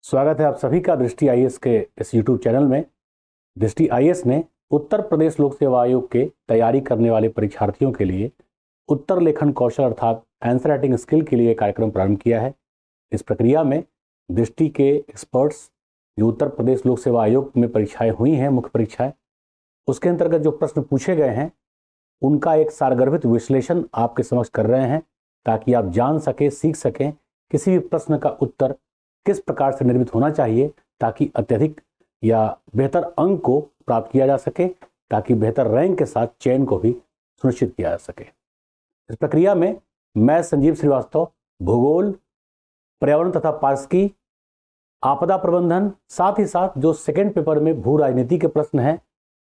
स्वागत है आप सभी का दृष्टि आईएएस के इस यूट्यूब चैनल में। दृष्टि आईएएस ने उत्तर प्रदेश लोक सेवा आयोग के तैयारी करने वाले परीक्षार्थियों के लिए उत्तर लेखन कौशल अर्थात आंसर राइटिंग स्किल के लिए कार्यक्रम प्रारंभ किया है। इस प्रक्रिया में दृष्टि के एक्सपर्ट्स जो उत्तर प्रदेश लोक सेवा आयोग में परीक्षाएं हुई हैं, मुख्य परीक्षाएं, उसके अंतर्गत जो प्रश्न पूछे गए हैं उनका एक सारगर्भित विश्लेषण आपके समक्ष कर रहे हैं ताकि आप जान सकें, सीख सकें किसी भी प्रश्न का उत्तर किस प्रकार से निर्मित होना चाहिए ताकि अत्यधिक या बेहतर अंक को प्राप्त किया जा सके, ताकि बेहतर रैंक के साथ चयन को भी सुनिश्चित किया जा सके। इस प्रक्रिया में मैं संजीव श्रीवास्तव भूगोल, पर्यावरण तथा पारिस्थितिकी, आपदा प्रबंधन, साथ ही साथ जो सेकेंड पेपर में भू राजनीति के प्रश्न हैं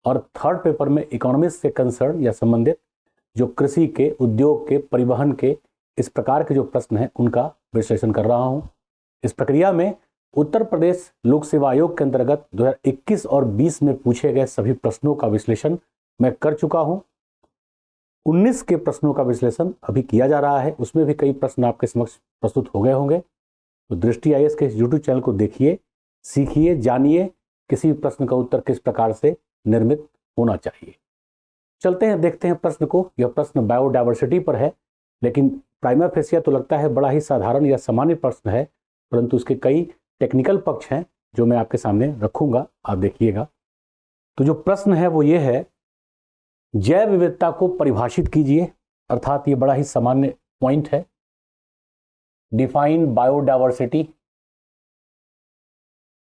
और थर्ड पेपर में इकोनॉमिक्स से कंसर्न या संबंधित जो कृषि के, उद्योग के, परिवहन के, इस प्रकार के जो प्रश्न हैं उनका विश्लेषण कर रहा हूं। इस प्रक्रिया में उत्तर प्रदेश लोक सेवा आयोग के अंतर्गत 2021 और 20 में पूछे गए सभी प्रश्नों का विश्लेषण मैं कर चुका हूं। 19 के प्रश्नों का विश्लेषण अभी किया जा रहा है, उसमें भी कई प्रश्न आपके समक्ष प्रस्तुत हो गए होंगे। तो दृष्टि आईएएस के यूट्यूब चैनल को देखिए, सीखिए, जानिए किसी भी प्रश्न का उत्तर किस प्रकार से निर्मित होना चाहिए। चलते हैं, देखते हैं प्रश्न को। यह प्रश्न बायोडायवर्सिटी पर है, लेकिन प्राइमा फेसिया तो लगता है बड़ा ही साधारण या सामान्य प्रश्न है, परंतु उसके कई टेक्निकल पक्ष हैं जो मैं आपके सामने रखूंगा, आप देखिएगा। तो जो प्रश्न है वो ये है, जैव विविधता को परिभाषित कीजिए, अर्थात ये बड़ा ही सामान्य पॉइंट है। Define biodiversity.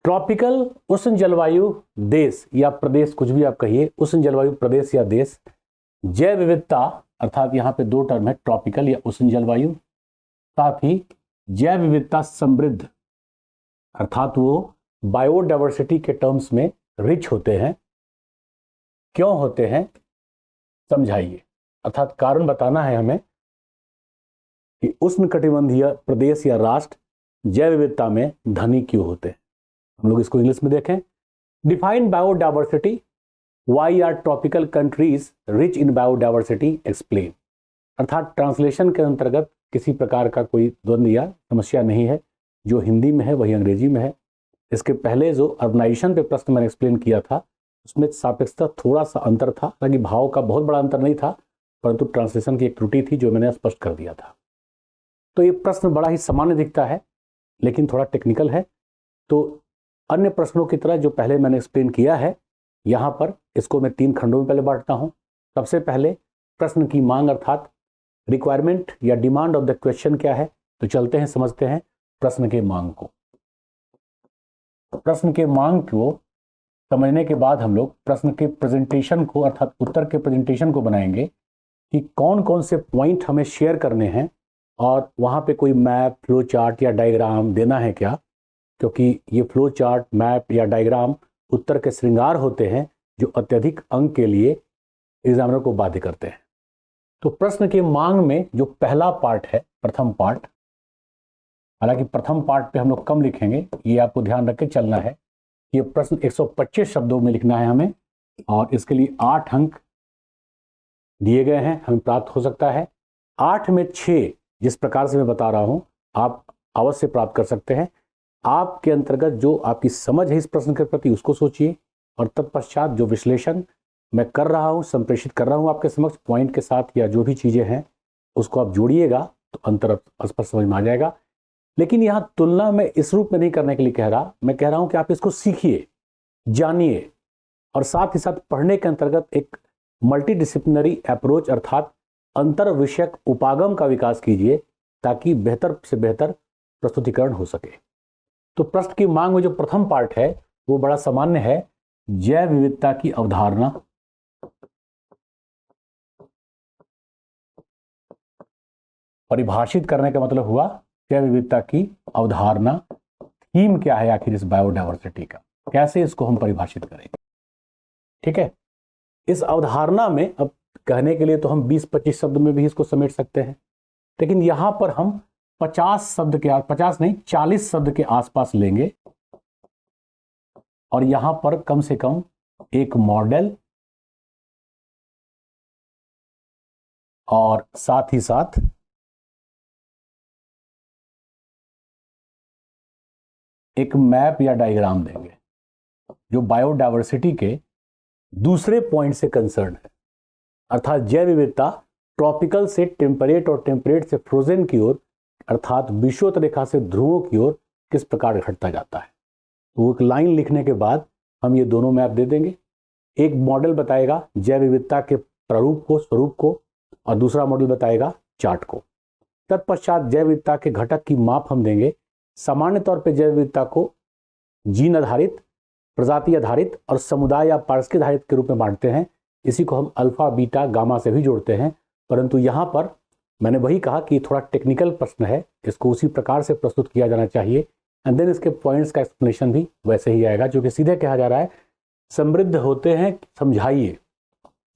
ट्रॉपिकल उष्ण जलवायु देश या प्रदेश, कुछ भी आप कहिए, उष्ण जलवायु प्रदेश या देश। जैव विविधता अर्थात यहां पे दो टर्म है, ट्रॉपिकल या उष्ण जलवायु, साथ ही जैव विविधता समृद्ध अर्थात वो बायोडायवर्सिटी के टर्म्स में रिच होते हैं। क्यों होते हैं समझाइए, अर्थात कारण बताना है हमें कि उष्णकटिबंधीय प्रदेश या राष्ट्र जैव विविधता में धनी क्यों होते हैं। हम लोग इसको इंग्लिश में देखें। Define biodiversity, why are tropical countries rich in biodiversity, explain. अर्थात ट्रांसलेशन के अंतर्गत किसी प्रकार का कोई द्वंद्व या समस्या नहीं है, जो हिंदी में है वही अंग्रेजी में है। इसके पहले जो अर्बनाइजेशन पे प्रश्न मैंने एक्सप्लेन किया था उसमें सापेक्षता थोड़ा सा अंतर था, हालांकि भाव का बहुत बड़ा अंतर नहीं था, परंतु ट्रांसलेशन की एक त्रुटि थी जो मैंने स्पष्ट कर दिया था। तो ये प्रश्न बड़ा ही सामान्य दिखता है लेकिन थोड़ा टेक्निकल है। तो अन्य प्रश्नों की तरह जो पहले मैंने एक्सप्लेन किया है, यहाँ पर इसको मैं 3 खंडों में पहले बांटता हूँ। सबसे पहले प्रश्न की मांग अर्थात रिक्वायरमेंट या डिमांड ऑफ द क्वेश्चन क्या है। तो चलते हैं, समझते हैं प्रश्न के मांग को। प्रश्न के मांग को समझने के बाद हम लोग प्रश्न के प्रेजेंटेशन को अर्थात उत्तर के प्रेजेंटेशन को बनाएंगे कि कौन कौन से पॉइंट हमें शेयर करने हैं और वहां पे कोई मैप, फ्लो चार्ट या डायग्राम देना है क्या, क्योंकि ये फ्लो चार्ट, मैप या डायग्राम उत्तर के श्रृंगार होते हैं जो अत्यधिक अंक के लिए एग्जामिनर को बाध्य करते हैं। तो प्रश्न के मांग में जो पहला पार्ट है, प्रथम पार्ट, हालांकि प्रथम पार्ट पे हम लोग कम लिखेंगे, ये आपको ध्यान रख के चलना है। ये प्रश्न 125 शब्दों में लिखना है हमें और इसके लिए 8 अंक दिए गए हैं, हमें प्राप्त हो सकता है 8 में 6 जिस प्रकार से मैं बता रहा हूं आप अवश्य प्राप्त कर सकते हैं। आपके अंतर्गत जो आपकी समझ है इस प्रश्न के प्रति उसको सोचिए और तत्पश्चात जो विश्लेषण मैं कर रहा हूं, संप्रेषित कर रहा हूं आपके समक्ष पॉइंट के साथ या जो भी चीजें हैं उसको आप जोड़िएगा तो अंतर स्पष्ट समझ में आ जाएगा। लेकिन यहां तुलना मैं इस रूप में नहीं करने के लिए कह रहा, मैं कह रहा हूं कि आप इसको सीखिए, जानिए और साथ ही साथ पढ़ने के अंतर्गत एक मल्टीडिसिप्लिनरी अप्रोच अर्थात अंतर विषयक उपागम का विकास कीजिए ताकि बेहतर से बेहतर प्रस्तुतिकरण हो सके। तो प्रश्न की मांग में जो प्रथम पार्ट है वो बड़ा सामान्य है, जैव विविधता की अवधारणा। परिभाषित करने का मतलब हुआ जैव विविधता की अवधारणा। थीम क्या है आखिर इस बायोडायवर्सिटी का, कैसे इसको हम परिभाषित करेंगे। ठीक है, इस अवधारणा में अब कहने के लिए तो हम 20-25 शब्द में भी इसको समेट सकते हैं, लेकिन यहां पर हम 50 शब्द के 50 नहीं 40 शब्द के आसपास लेंगे और यहां पर कम से कम एक मॉडल और साथ ही साथ एक मैप या डायग्राम देंगे जो बायोडायवर्सिटी के दूसरे पॉइंट से कंसर्न है, अर्थात जैव विविधता ट्रॉपिकल से टेम्परेट और टेम्परेट से फ्रोजन की ओर, अर्थात विषुवत रेखा से ध्रुवों की ओर किस प्रकार घटता जाता है। तो एक लाइन लिखने के बाद हम ये दोनों मैप दे देंगे। एक मॉडल बताएगा जैव विविधता के प्रारूप को, स्वरूप को, और दूसरा मॉडल बताएगा चार्ट को। तत्पश्चात जैव विविधता के घटक की माप हम देंगे। सामान्य तौर पर जैव विविधता को जीन आधारित, प्रजाति आधारित और समुदाय या पारिस्थितिक आधारित के रूप में बांटते हैं। इसी को हम अल्फा, बीटा, गामा से भी जोड़ते हैं, परंतु यहाँ पर मैंने वही कहा कि थोड़ा टेक्निकल प्रश्न है, इसको उसी प्रकार से प्रस्तुत किया जाना चाहिए। एंड देन इसके पॉइंट्स का एक्सप्लेनेशन भी वैसे ही आएगा, जो कि सीधे कहा जा रहा है समृद्ध होते हैं समझाइए,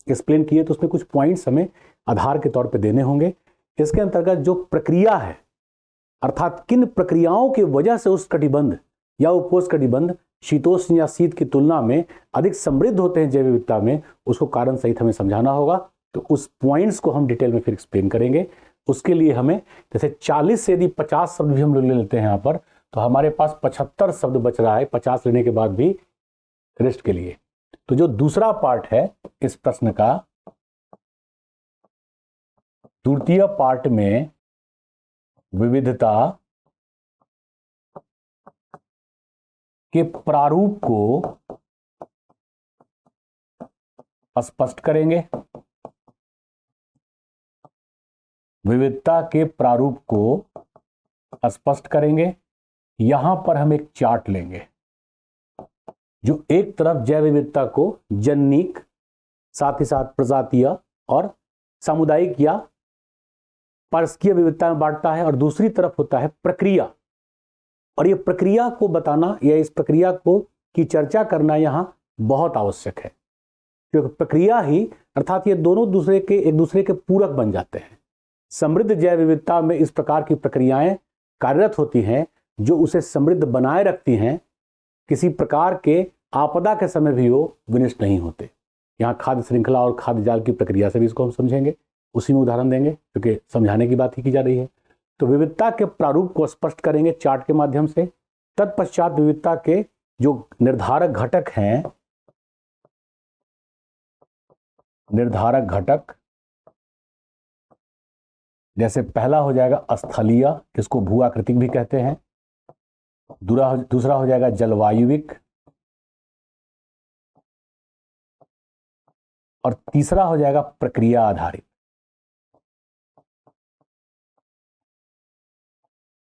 एक्सप्लेन किए, तो उसमें कुछ पॉइंट्स हमें आधार के तौर पे देने होंगे। इसके अंतर्गत जो प्रक्रिया है, अर्थात किन प्रक्रियाओं की वजह से उस कटिबंध या उपोष्ण कटिबंध शीतोष्ण या शीत की तुलना में अधिक समृद्ध होते हैं जैव विविधता में, उसको कारण सहित हमें समझाना होगा। तो उस पॉइंट्स को हम डिटेल में फिर एक्सप्लेन करेंगे। उसके लिए हमें जैसे 40 से यदि 50 शब्द भी हम लोग ले लेते हैं यहाँ पर, तो हमारे पास 75 शब्द बच रहा है 50 लेने के बाद भी रेस्ट के लिए। तो जो दूसरा पार्ट है इस प्रश्न का, द्वितीय पार्ट में विविधता के प्रारूप को स्पष्ट करेंगे। विविधता के प्रारूप को स्पष्ट करेंगे। यहां पर हम एक चार्ट लेंगे जो एक तरफ जैव विविधता को जन्निक, साथ ही साथ प्रजातीय और सामुदायिक या पारिस्थितिक विविधता में बांटता है, और दूसरी तरफ होता है प्रक्रिया। और ये प्रक्रिया को बताना या इस प्रक्रिया को की चर्चा करना यहां बहुत आवश्यक है, क्योंकि प्रक्रिया ही, अर्थात ये दोनों एक दूसरे के पूरक बन जाते हैं। समृद्ध जैव विविधता में इस प्रकार की प्रक्रियाएं कार्यरत होती हैं जो उसे समृद्ध बनाए रखती हैं, किसी प्रकार के आपदा के समय भी वो विनष्ट नहीं होते। यहाँ खाद्य श्रृंखला और खाद्य जाल की प्रक्रिया से भी इसको हम समझेंगे, उसी में उदाहरण देंगे, क्योंकि समझाने की बात ही की जा रही है। तो विविधता के प्रारूप को स्पष्ट करेंगे चार्ट के माध्यम से। तत्पश्चात विविधता के जो निर्धारक घटक हैं, निर्धारक घटक, जैसे पहला हो जाएगा स्थलीय, इसको भू आकृतिक भी कहते हैं। दूसरा हो जाएगा जलवायुविक, और तीसरा हो जाएगा प्रक्रिया आधारित।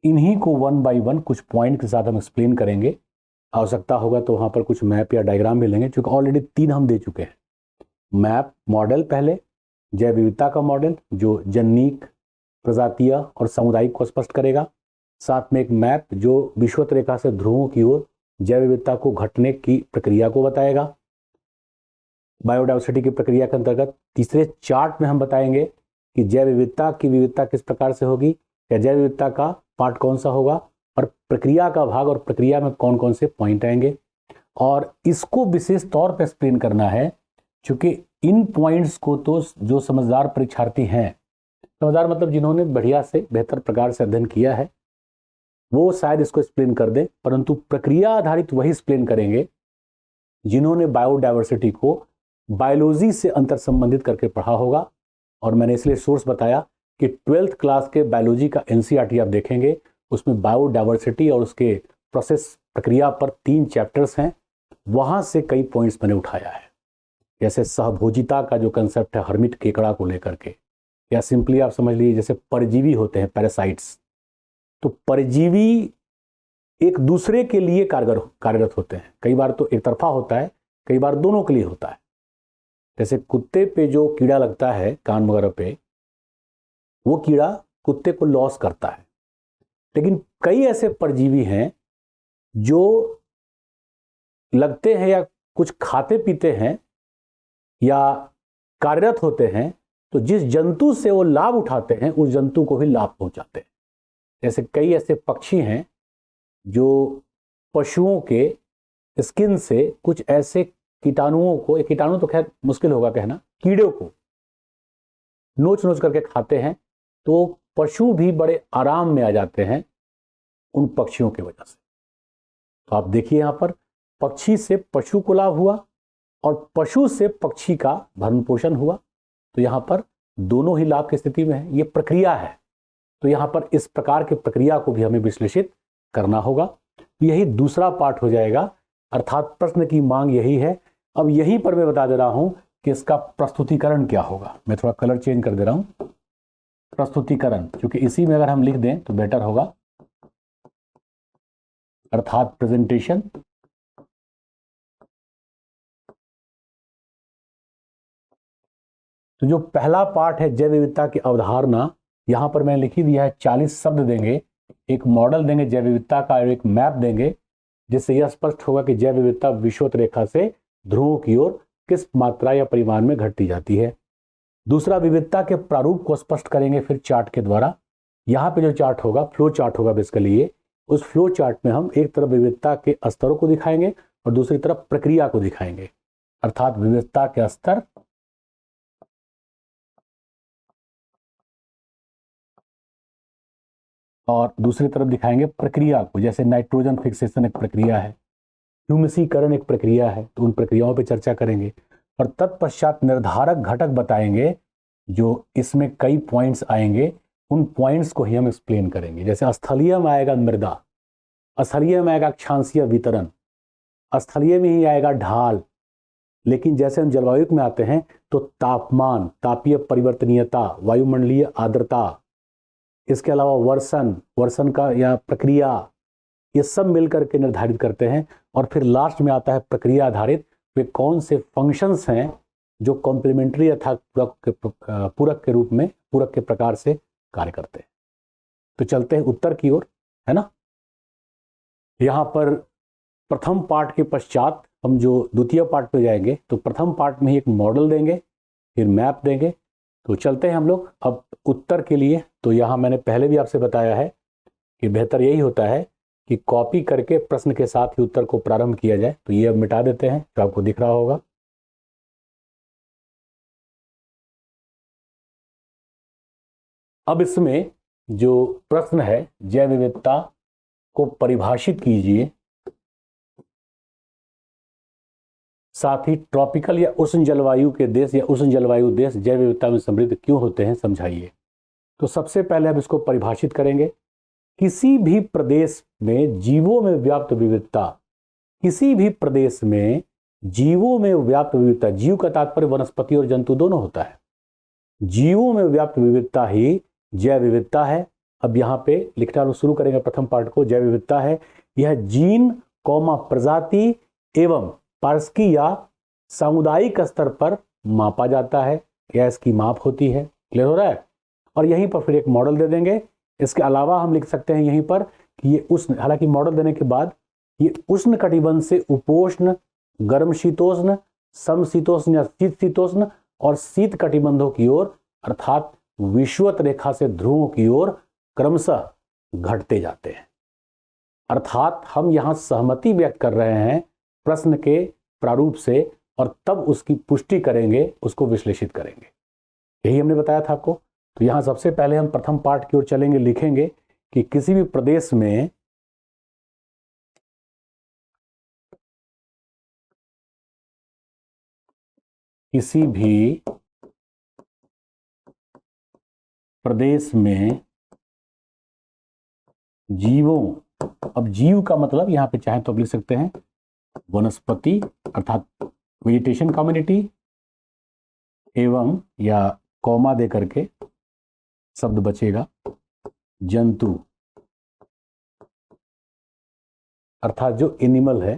इन्हीं को वन बाय वन कुछ पॉइंट के साथ हम एक्सप्लेन करेंगे। आवश्यकता होगा तो वहां पर कुछ मैप या डायग्राम भी लेंगे, क्योंकि ऑलरेडी 3 हम दे चुके हैं। मैप मॉडल पहले, जैव विविधता का मॉडल जो जन्निक, प्रजातीय और सामुदायिक को स्पष्ट करेगा, साथ में एक मैप जो विषुवत रेखा से ध्रुवों की ओर जैव विविधता को घटने की प्रक्रिया को बताएगा। बायोडायवर्सिटी की प्रक्रिया के अंतर्गत तीसरे चार्ट में हम बताएंगे कि जैव विविधता की विविधता किस प्रकार से होगी, या जैव विविधता का पार्ट कौन सा होगा, और प्रक्रिया का भाग, और प्रक्रिया में कौन कौन से पॉइंट आएंगे। और इसको विशेष तौर पर एक्सप्लेन करना है, क्योंकि इन पॉइंट्स को तो जो समझदार परीक्षार्थी हैं, समझदार मतलब जिन्होंने बढ़िया से बेहतर प्रकार से अध्ययन किया है, वो शायद इसको एक्सप्लेन कर दे, परंतु प्रक्रिया आधारित वही एक्सप्लेन करेंगे जिन्होंने बायोडायवर्सिटी को बायोलॉजी से अंतर संबंधित करके पढ़ा होगा। और मैंने इसलिए सोर्स बताया कि 12th क्लास के बायोलॉजी का एनसीईआरटी आप देखेंगे, उसमें बायोडायवर्सिटी और उसके प्रोसेस प्रक्रिया पर 3 चैप्टर्स हैं, वहां से कई पॉइंट्स मैंने उठाया है। जैसे सहभोजिता का जो कंसेप्ट है हर्मिट केकड़ा को लेकर के, या सिंपली आप समझ लीजिए जैसे परजीवी होते हैं, पैरासाइट्स, तो परजीवी एक दूसरे के लिए कार्यरत होते हैं। कई बार तो एक तरफा होता है, कई बार दोनों के लिए होता है। जैसे कुत्ते पे जो कीड़ा लगता है कान वगैरह पे, वो कीड़ा कुत्ते को लॉस करता है, लेकिन कई ऐसे परजीवी हैं जो लगते हैं या कुछ खाते पीते हैं या कार्यरत होते हैं, तो जिस जंतु से वो लाभ उठाते हैं उस जंतु को भी लाभ पहुंचाते हैं। जैसे कई ऐसे पक्षी हैं जो पशुओं के स्किन से कुछ ऐसे कीटाणुओं को, एक कीटाणु तो खैर मुश्किल होगा कहना, कीड़ों को नोच नोच करके खाते हैं, तो पशु भी बड़े आराम में आ जाते हैं उन पक्षियों की वजह से। तो आप देखिए यहाँ पर पक्षी से पशु को लाभ हुआ और पशु से पक्षी का भरण पोषण हुआ, तो यहाँ पर दोनों ही लाभ की स्थिति में है। ये प्रक्रिया है, तो यहाँ पर इस प्रकार की प्रक्रिया को भी हमें विश्लेषित करना होगा। यही दूसरा पार्ट हो जाएगा, अर्थात प्रश्न की मांग यही है। अब यहीं पर मैं बता दे रहा हूं कि इसका प्रस्तुतिकरण क्या होगा। मैं थोड़ा कलर चेंज कर दे रहा हूं, प्रस्तुतिकरण, क्योंकि इसी में अगर हम लिख दें तो बेटर होगा, अर्थात प्रेजेंटेशन। तो जो पहला पार्ट है जैव विविधता की अवधारणा, यहां पर मैंने लिखी दिया है 40 शब्द देंगे, एक मॉडल देंगे जैव विविधता का और एक मैप देंगे, जिससे यह स्पष्ट होगा कि जैव विविधता विषुवत रेखा से ध्रुवों की ओर किस मात्रा या परिमाण में घटती जाती है। दूसरा, विविधता के प्रारूप को स्पष्ट करेंगे फिर चार्ट के द्वारा। यहाँ पे जो चार्ट होगा, फ्लो चार्ट होगा बेसिकली ये, उस फ्लो चार्ट में हम एक तरफ विविधता के स्तरों को दिखाएंगे और दूसरी तरफ प्रक्रिया को दिखाएंगे, अर्थात विविधता के स्तर और दूसरी तरफ दिखाएंगे प्रक्रिया को। जैसे नाइट्रोजन फिक्सेशन एक प्रक्रिया है, ह्यूमिसीकरण एक प्रक्रिया है, तो उन प्रक्रियाओं पर चर्चा करेंगे और तत्पश्चात निर्धारक घटक बताएंगे। जो इसमें कई पॉइंट्स आएंगे, उन पॉइंट्स को ही हम एक्सप्लेन करेंगे। जैसे स्थलीय में आएगा मृदा, स्थलीय में आएगा अक्षांशीय वितरण, स्थलीय में ही आएगा ढाल। लेकिन जैसे हम जलवायु में आते हैं तो तापमान, तापीय परिवर्तनीयता, वायुमंडलीय आर्द्रता, इसके अलावा वर्षण का या प्रक्रिया, ये सब मिलकर के निर्धारित करते हैं। और फिर लास्ट में आता है प्रक्रिया आधारित, वे कौन से फंक्शंस हैं जो कॉम्प्लीमेंट्री अर्थात पूरक के रूप में, पूरक के प्रकार से कार्य करते हैं। तो चलते हैं उत्तर की ओर, है ना। यहाँ पर प्रथम पार्ट के पश्चात हम जो द्वितीय पार्ट पे जाएंगे, तो प्रथम पार्ट में ही एक मॉडल देंगे, फिर मैप देंगे। तो चलते हैं हम लोग अब उत्तर के लिए। तो यहाँ मैंने पहले भी आपसे बताया है कि बेहतर यही होता है कि कॉपी करके प्रश्न के साथ ही उत्तर को प्रारंभ किया जाए। तो ये अब मिटा देते हैं, जो आपको दिख रहा होगा। अब इसमें जो प्रश्न है, जैव विविधता को परिभाषित कीजिए, साथ ही ट्रॉपिकल या उष्ण जलवायु के देश या उष्ण जलवायु देश जैव विविधता में समृद्ध क्यों होते हैं, समझाइए। तो सबसे पहले हम इसको परिभाषित करेंगे। किसी भी प्रदेश में जीवों में व्याप्त विविधता, किसी भी प्रदेश में जीवों में व्याप्त विविधता, जीव का तात्पर्य वनस्पति और जंतु दोनों होता है, जीवों में व्याप्त विविधता ही जैव विविधता है। अब यहाँ पे लिखना शुरू करेंगे प्रथम पार्ट को। जैव विविधता है यह जीन कौमा प्रजाति एवं पारिस्थितिकी या सामुदायिक स्तर पर मापा जाता है या इसकी माप होती है। क्लियर हो रहा है। और यहीं पर फिर एक मॉडल दे देंगे। इसके अलावा हम लिख सकते हैं यहीं पर कि ये उष्ण, हालांकि मॉडल देने के बाद ये उष्ण कटिबंध से उपोष्ण, गर्म शीतोष्ण, समशीतोष्ण या शीत शीतोष्ण और शीत कटिबंधों की ओर अर्थात विषुवत रेखा से ध्रुवों की ओर क्रमशः घटते जाते हैं। अर्थात हम यहां सहमति व्यक्त कर रहे हैं प्रश्न के प्रारूप से और तब उसकी पुष्टि करेंगे, उसको विश्लेषित करेंगे। यही हमने बताया था आपको। तो यहां सबसे पहले हम प्रथम पार्ट की ओर चलेंगे, लिखेंगे कि किसी भी प्रदेश में जीवों, अब जीव का मतलब यहां पे चाहे तो आप लिख सकते हैं वनस्पति अर्थात वेजिटेशन कम्युनिटी एवं या कॉमा दे करके शब्द बचेगा जंतु अर्थात जो एनिमल है।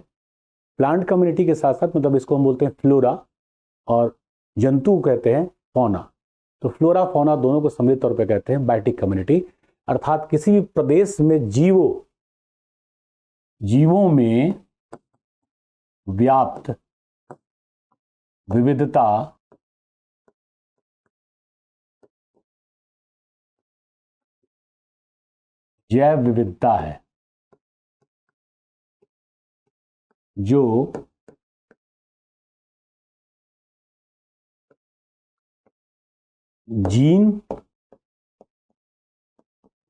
प्लांट कम्युनिटी के साथ साथ मतलब इसको हम बोलते हैं फ्लोरा और जंतु कहते हैं फौना। तो फ्लोरा फौना दोनों को सम्मिलित तौर पे कहते हैं बायोटिक कम्युनिटी। अर्थात किसी भी प्रदेश में जीवों में व्याप्त विविधता जैव विविधता है, जो जीन,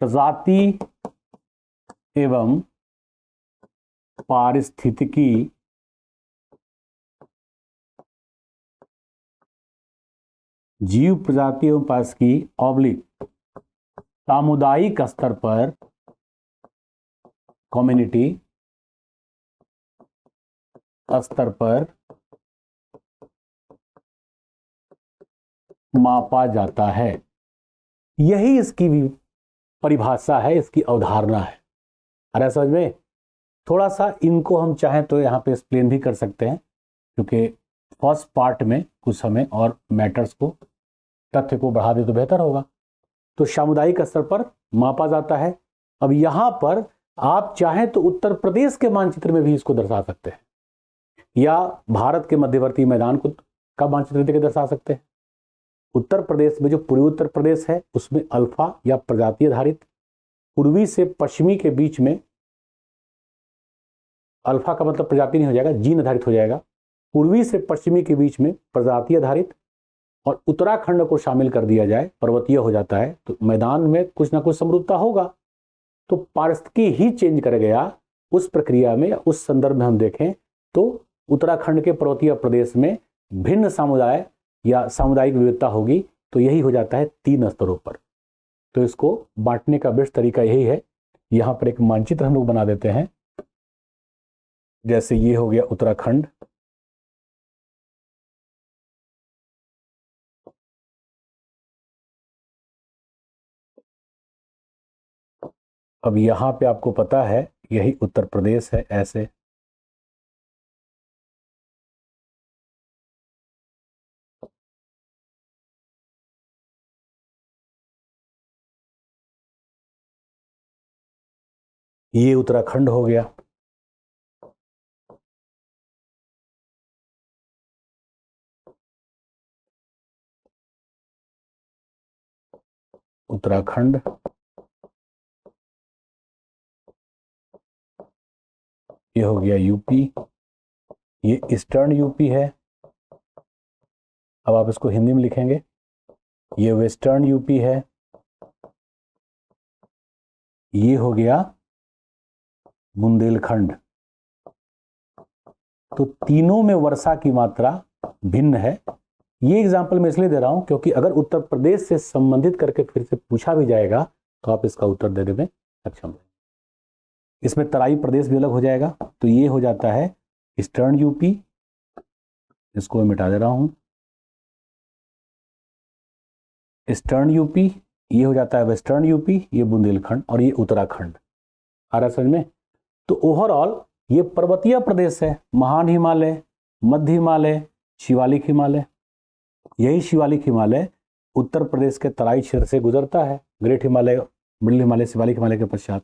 प्रजाति एवं पारिस्थितिकी जीव प्रजाति एवं पारिस्थितिकी ऑब्लिक सामुदायिक स्तर पर कम्युनिटी स्तर पर मापा जाता है। यही इसकी भी परिभाषा है, इसकी अवधारणा है। अरे समझ में, थोड़ा सा इनको हम चाहें तो यहाँ पे एक्सप्लेन भी कर सकते हैं, क्योंकि फर्स्ट पार्ट में कुछ समय और मैटर्स को, तथ्य को बढ़ा दे तो बेहतर होगा। तो सामुदायिक स्तर पर मापा जाता है। अब यहाँ पर आप चाहें तो उत्तर प्रदेश के मानचित्र में भी इसको दर्शा सकते हैं, या भारत के मध्यवर्ती मैदान को का मानचित्र देकर दर्शा सकते हैं। उत्तर प्रदेश में जो पूर्वी उत्तर प्रदेश है उसमें अल्फा या प्रजाति आधारित, पूर्वी से पश्चिमी के बीच में, अल्फा का मतलब प्रजाति नहीं हो जाएगा, जीन आधारित हो जाएगा। पूर्वी से पश्चिमी के बीच में प्रजाति आधारित, और उत्तराखंड को शामिल कर दिया जाए, पर्वतीय हो जाता है, तो मैदान में कुछ ना कुछ समरूपता होगा। तो पारिस्थितिकी ही चेंज कर गया उस प्रक्रिया में, उस संदर्भ में हम देखें तो उत्तराखंड के पर्वतीय प्रदेश में भिन्न समुदाय या सामुदायिक विविधता होगी। तो यही हो जाता है 3 स्तरों पर। तो इसको बांटने का बेस्ट तरीका यही है। यहां पर एक मानचित्र हम लोग बना देते हैं, जैसे ये हो गया उत्तराखंड, अब यहां पे आपको पता है यही उत्तर प्रदेश है। ऐसे ये उत्तराखंड हो गया। उत्तराखंड, ये हो गया यूपी, ये ईस्टर्न यूपी है। अब आप इसको हिंदी में लिखेंगे, ये वेस्टर्न यूपी है। ये हो गया बुंदेलखंड। तो तीनों में वर्षा की मात्रा भिन्न है। ये एग्जाम्पल मैं इसलिए दे रहा हूं क्योंकि अगर उत्तर प्रदेश से संबंधित करके फिर से पूछा भी जाएगा तो आप इसका उत्तर देने में सक्षम हैं। इसमें तराई प्रदेश भी अलग हो जाएगा। तो ये हो जाता है ईस्टर्न यूपी, इसको मैं मिटा दे रहा हूं, ईस्टर्न यूपी, ये हो जाता है वेस्टर्न यूपी, ये बुंदेलखंड, और ये उत्तराखंड। आ रहा समझ में? तो ओवरऑल ये पर्वतीय प्रदेश है, महान हिमालय, मध्य हिमालय, शिवालिक हिमालय। यही शिवालिक हिमालय उत्तर प्रदेश के तराई क्षेत्र से गुजरता है, ग्रेट हिमालय, मिडिल हिमालय, शिवालिक हिमालय के पश्चात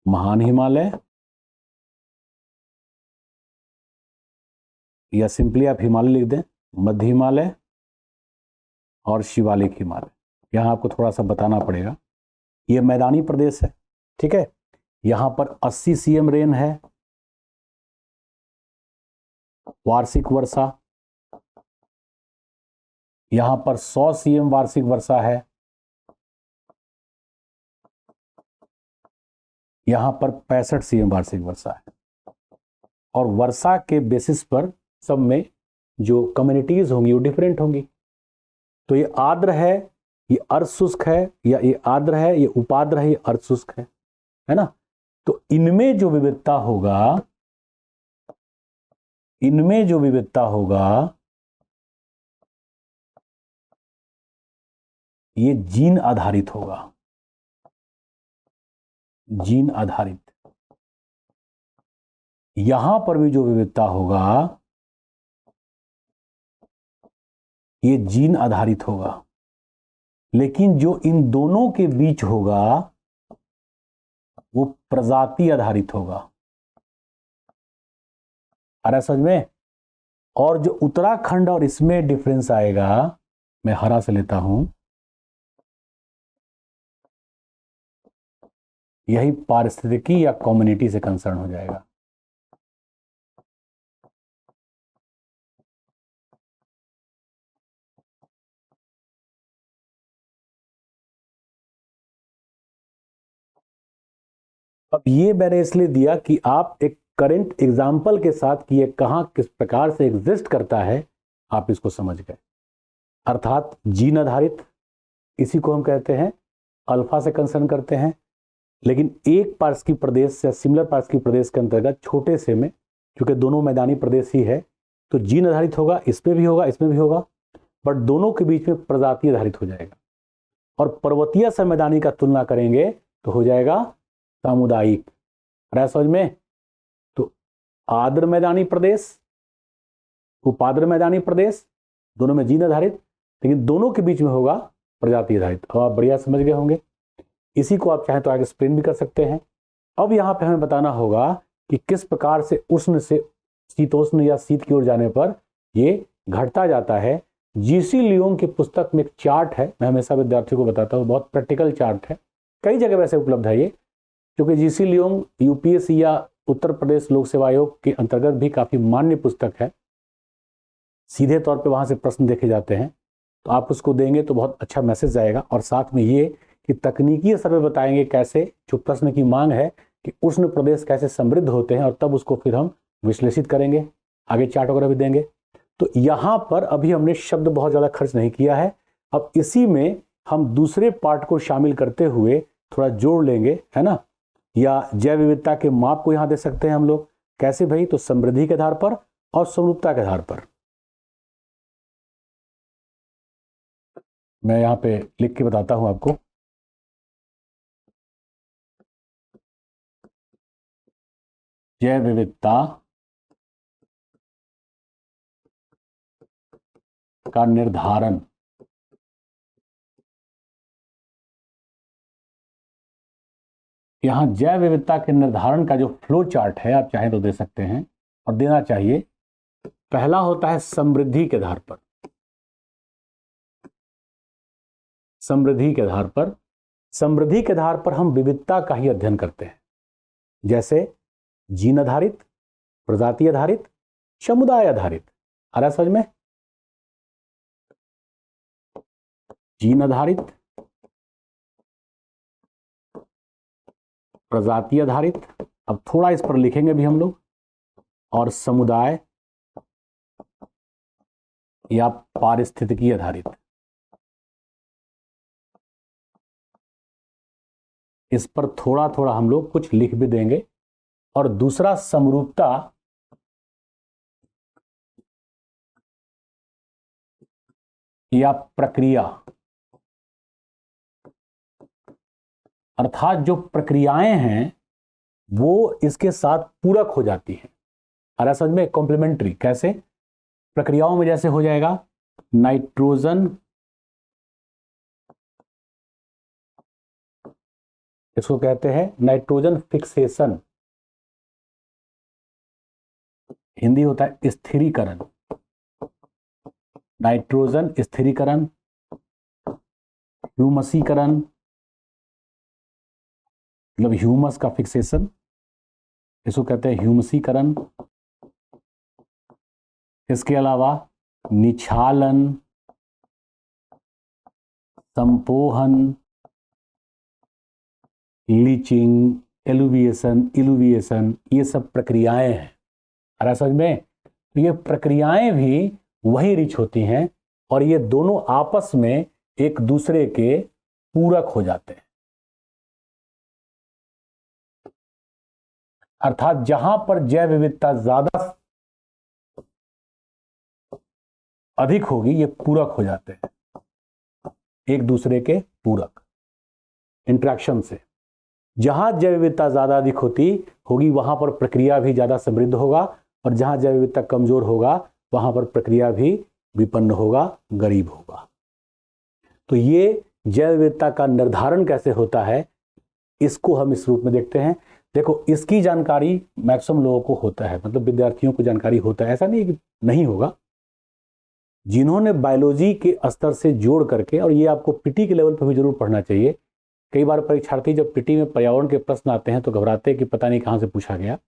महान हिमालय, या सिंपली आप हिमालय लिख दें, मध्य हिमालय और शिवालिक हिमालय। यहां आपको थोड़ा सा बताना पड़ेगा, यह मैदानी प्रदेश है, ठीक है। यहां पर 80 cm रेन है, वार्षिक वर्षा। यहां पर 100 cm वार्षिक वर्षा है। यहां पर 65 cm वार्षिक वर्षा है। और वर्षा के बेसिस पर सब में जो कम्युनिटीज होंगी वो डिफरेंट होंगी। तो ये आर्द्र है, ये अर्ध शुष्क है, या ये आर्द्र है, ये उपाद्र है, ये अर्ध शुष्क है ना। तो इनमें जो विविधता होगा, इनमें जो विविधता होगा ये जीन आधारित होगा, जीन आधारित। यहां पर भी जो विविधता होगा ये जीन आधारित होगा, लेकिन जो इन दोनों के बीच होगा वो प्रजाति आधारित होगा। अरे समझ में? और जो उत्तराखंड और इसमें डिफरेंस आएगा, मैं हरा से लेता हूं, यही पारिस्थितिकी या कम्युनिटी से कंसर्न हो जाएगा। अब ये मैंने इसलिए दिया कि आप एक करंट एग्जाम्पल के साथ कि ये कहाँ किस प्रकार से एग्जिस्ट करता है आप इसको समझ गए। अर्थात जीन आधारित, इसी को हम कहते हैं अल्फा से कंसर्न करते हैं, लेकिन एक पार्श्वी प्रदेश या सिमिलर पार्श्वी प्रदेश के अंतर्गत छोटे से में, क्योंकि दोनों मैदानी प्रदेश ही है तो जीन आधारित होगा, इसमें भी होगा इसमें भी होगा, बट दोनों के बीच में प्रजाति आधारित हो जाएगा। और पर्वतीय से मैदानी का तुलना करेंगे तो हो जाएगा सामुदायिक। रहा समझ में? तो आर्द्र मैदानी प्रदेश, उपाद्र मैदानी प्रदेश, दोनों में जीन आधारित, लेकिन दोनों के बीच में होगा प्रजाति आधारित। अब आप बढ़िया समझ गए होंगे। इसी को आप चाहें तो आगे एक्सप्लेन भी कर सकते हैं। अब यहाँ पे हमें बताना होगा कि किस प्रकार से उष्ण से शीतोष्ण या शीत की ओर जाने पर ये घटता जाता है। जीसी लियोंग की पुस्तक में एक चार्ट है, मैं हमेशा विद्यार्थियों को बताता हूँ, बहुत प्रैक्टिकल चार्ट है, कई जगह वैसे उपलब्ध है ये, क्योंकि जीसी लियोंग यूपीएससी या उत्तर प्रदेश लोक सेवा आयोग के अंतर्गत भी काफी मान्य पुस्तक है। सीधे तौर पे वहां से प्रश्न देखे जाते हैं, तो आप उसको देंगे तो बहुत अच्छा मैसेज जाएगा। और साथ में ये कि तकनीकी स्तर पर बताएंगे कैसे जो प्रश्न की मांग है कि उष्ण प्रदेश कैसे समृद्ध होते हैं, और तब उसको फिर हम विश्लेषित करेंगे, आगे चार्ट वगैरह भी देंगे। तो यहाँ पर अभी हमने शब्द बहुत ज़्यादा खर्च नहीं किया है। अब इसी में हम दूसरे पार्ट को शामिल करते हुए थोड़ा जोड़ लेंगे, है ना। या जैव विविधता के माप को यहाँ दे सकते हैं हम लोग। कैसे भाई? तो समृद्धि के आधार पर और समरूपता के आधार पर। मैं यहाँ पे लिख के बताता हूँ आपको। जैव विविधता का निर्धारण, यहां जैव विविधता के निर्धारण का जो फ्लो चार्ट है आप चाहें तो दे सकते हैं और देना चाहिए। पहला होता है समृद्धि के आधार पर। समृद्धि के आधार पर, समृद्धि के आधार पर हम विविधता का ही अध्ययन करते हैं, जैसे जीन आधारित, प्रजाति आधारित, समुदाय आधारित। आ रहा समझ में? जीन आधारित, प्रजाति आधारित, अब थोड़ा इस पर लिखेंगे भी हम लोग, और समुदाय या पारिस्थितिकी आधारित। इस पर थोड़ा थोड़ा हम लोग कुछ लिख भी देंगे। और दूसरा समरूपता या प्रक्रिया, अर्थात जो प्रक्रियाएं हैं वो इसके साथ पूरक हो जाती हैं। अरे समझ में? कॉम्प्लीमेंट्री। कैसे? प्रक्रियाओं में जैसे हो जाएगा नाइट्रोजन, इसको कहते हैं नाइट्रोजन फिक्सेशन, हिंदी होता है स्थिरीकरण। नाइट्रोजन स्थिरीकरण, ह्यूमसीकरण, मतलब ह्यूमस का फिक्सेशन, इसको कहते हैं ह्यूमसीकरण। इसके अलावा निछालन, संपोहन, लीचिंग, इलुविएशन, ये सब प्रक्रियाएं हैं। अरे समझ में? तो ये प्रक्रियाएं भी वही रिच होती हैं और ये दोनों आपस में एक दूसरे के पूरक हो जाते हैं। अर्थात जहां पर जैव विविधता ज्यादा अधिक होगी ये पूरक हो जाते हैं, एक दूसरे के पूरक इंटरेक्शन से। जहां जैव विविधता ज्यादा अधिक होगी वहां पर प्रक्रिया भी ज्यादा समृद्ध होगा, और जहां जैव विविधता कमजोर होगा वहां पर प्रक्रिया भी विपन्न होगा, गरीब होगा। तो ये जैव विविधता का निर्धारण कैसे होता है इसको हम इस रूप में देखते हैं। देखो, इसकी जानकारी मैक्सिमम लोगों को होता है, मतलब विद्यार्थियों को जानकारी होता है, ऐसा नहीं कि नहीं होगा। जिन्होंने बायोलॉजी के स्तर से जोड़ करके, और ये आपको पीटी के लेवल पर भी जरूर पढ़ना चाहिए। कई बार परीक्षार्थी जब पीटी में पर्यावरण के प्रश्न आते हैं तो घबराते हैं कि पता नहीं कहाँ से पूछा गया,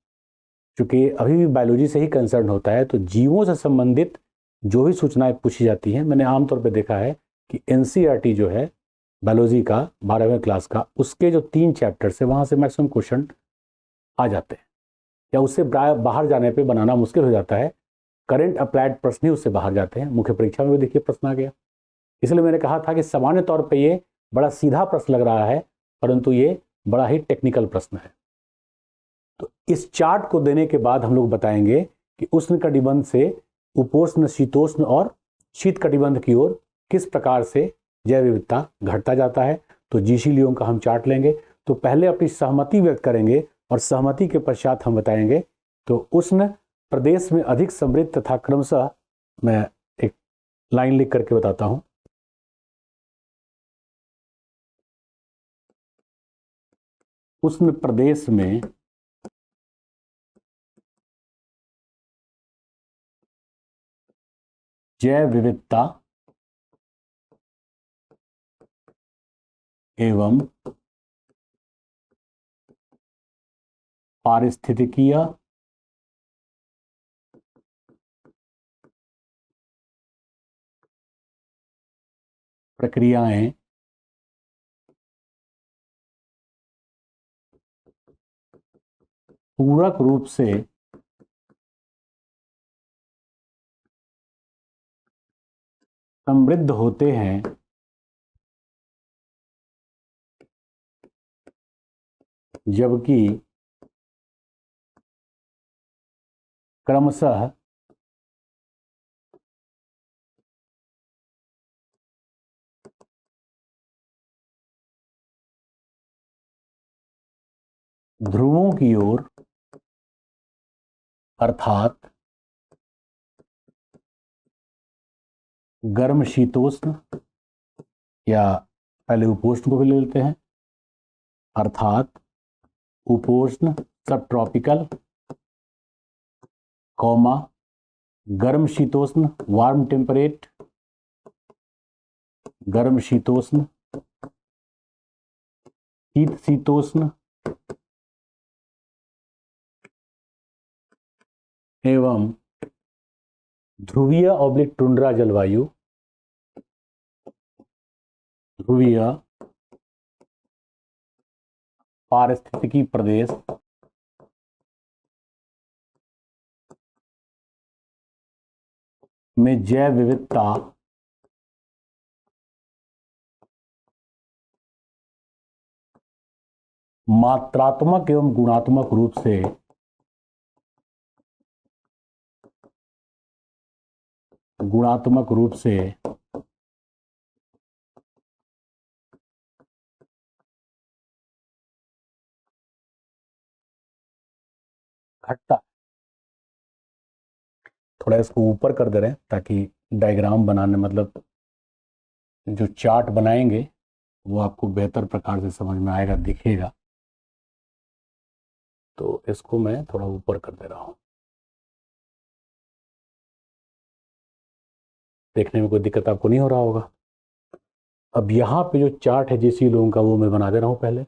क्योंकि अभी भी बायोलॉजी से ही कंसर्न होता है। तो जीवों से संबंधित जो भी सूचनाएं पूछी जाती हैं, मैंने आमतौर पर देखा है कि एनसीईआरटी जो है बायोलॉजी का 12वें क्लास का, उसके जो 3 चैप्टर्स है वहाँ से मैक्सिमम क्वेश्चन आ जाते हैं, या उससे बाहर जाने पे बनाना मुश्किल हो जाता है। करंट अप्लाइड प्रश्न ही उससे बाहर जाते हैं। मुख्य परीक्षा में भी देखिए प्रश्न आ गया। इसलिए मैंने कहा था कि सामान्य तौर पे ये बड़ा सीधा प्रश्न लग रहा है, परंतु ये बड़ा ही टेक्निकल प्रश्न है। तो इस चार्ट को देने के बाद हम लोग बताएंगे कि उष्ण कटिबंध से उपोष्ण, शीतोष्ण और शीत कटिबंध की ओर किस प्रकार से जैव विविधता घटता जाता है। तो जीसी लियों का हम चार्ट लेंगे। तो पहले अपनी सहमति व्यक्त करेंगे और सहमति के पश्चात हम बताएंगे। तो उष्ण प्रदेश में अधिक समृद्ध तथा क्रमशः, मैं एक लाइन लिख करके बताता हूं। उष्ण प्रदेश में जैव विविधता एवं पारिस्थितिकीय प्रक्रियाएं पूरक रूप से समृद्ध होते हैं, जबकि क्रमशः ध्रुवों की ओर अर्थात गर्म शीतोष्ण, या पहले उपोष्ण को भी ले लेते हैं, अर्थात उपोष्ण सब ट्रॉपिकल, कौमा गर्म शीतोष्ण वार्म टेम्परेट, गर्म शीतोष्ण शीत शीतोष्ण एवं ध्रुवीय ऑब्लिक टुंड्रा जलवायु, ध्रुवीय पारिस्थितिकी प्रदेश में जैव विविधता मात्रात्मक एवं गुणात्मक रूप से घटता। थोड़ा इसको ऊपर कर दे रहे हैं ताकि डायग्राम बनाने, मतलब जो चार्ट बनाएंगे वो आपको बेहतर प्रकार से समझ में आएगा, दिखेगा। तो इसको मैं थोड़ा ऊपर कर दे रहा हूं, देखने में कोई दिक्कत आपको नहीं हो रहा होगा। अब यहाँ पे जो चार्ट है जीसी लोगों का, वो मैं बना दे रहा हूँ पहले।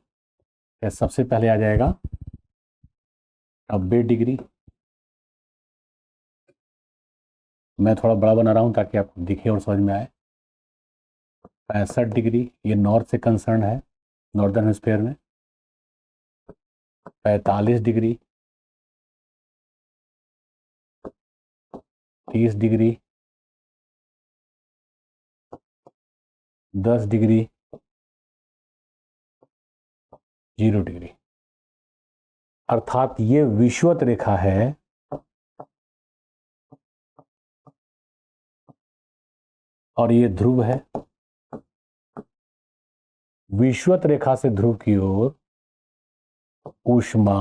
सबसे पहले आ जाएगा 90 डिग्री। मैं थोड़ा बड़ा बना रहा हूँ ताकि आपको दिखे और समझ में आए। 65 डिग्री, ये नॉर्थ से कंसर्न है, नॉर्दर्न हेमिस्फीयर में। 45 डिग्री, 30 डिग्री, 10 डिग्री, 0 डिग्री। अर्थात ये विषुवत रेखा है और ये ध्रुव है। विषुवत रेखा से ध्रुव की ओर ऊष्मा,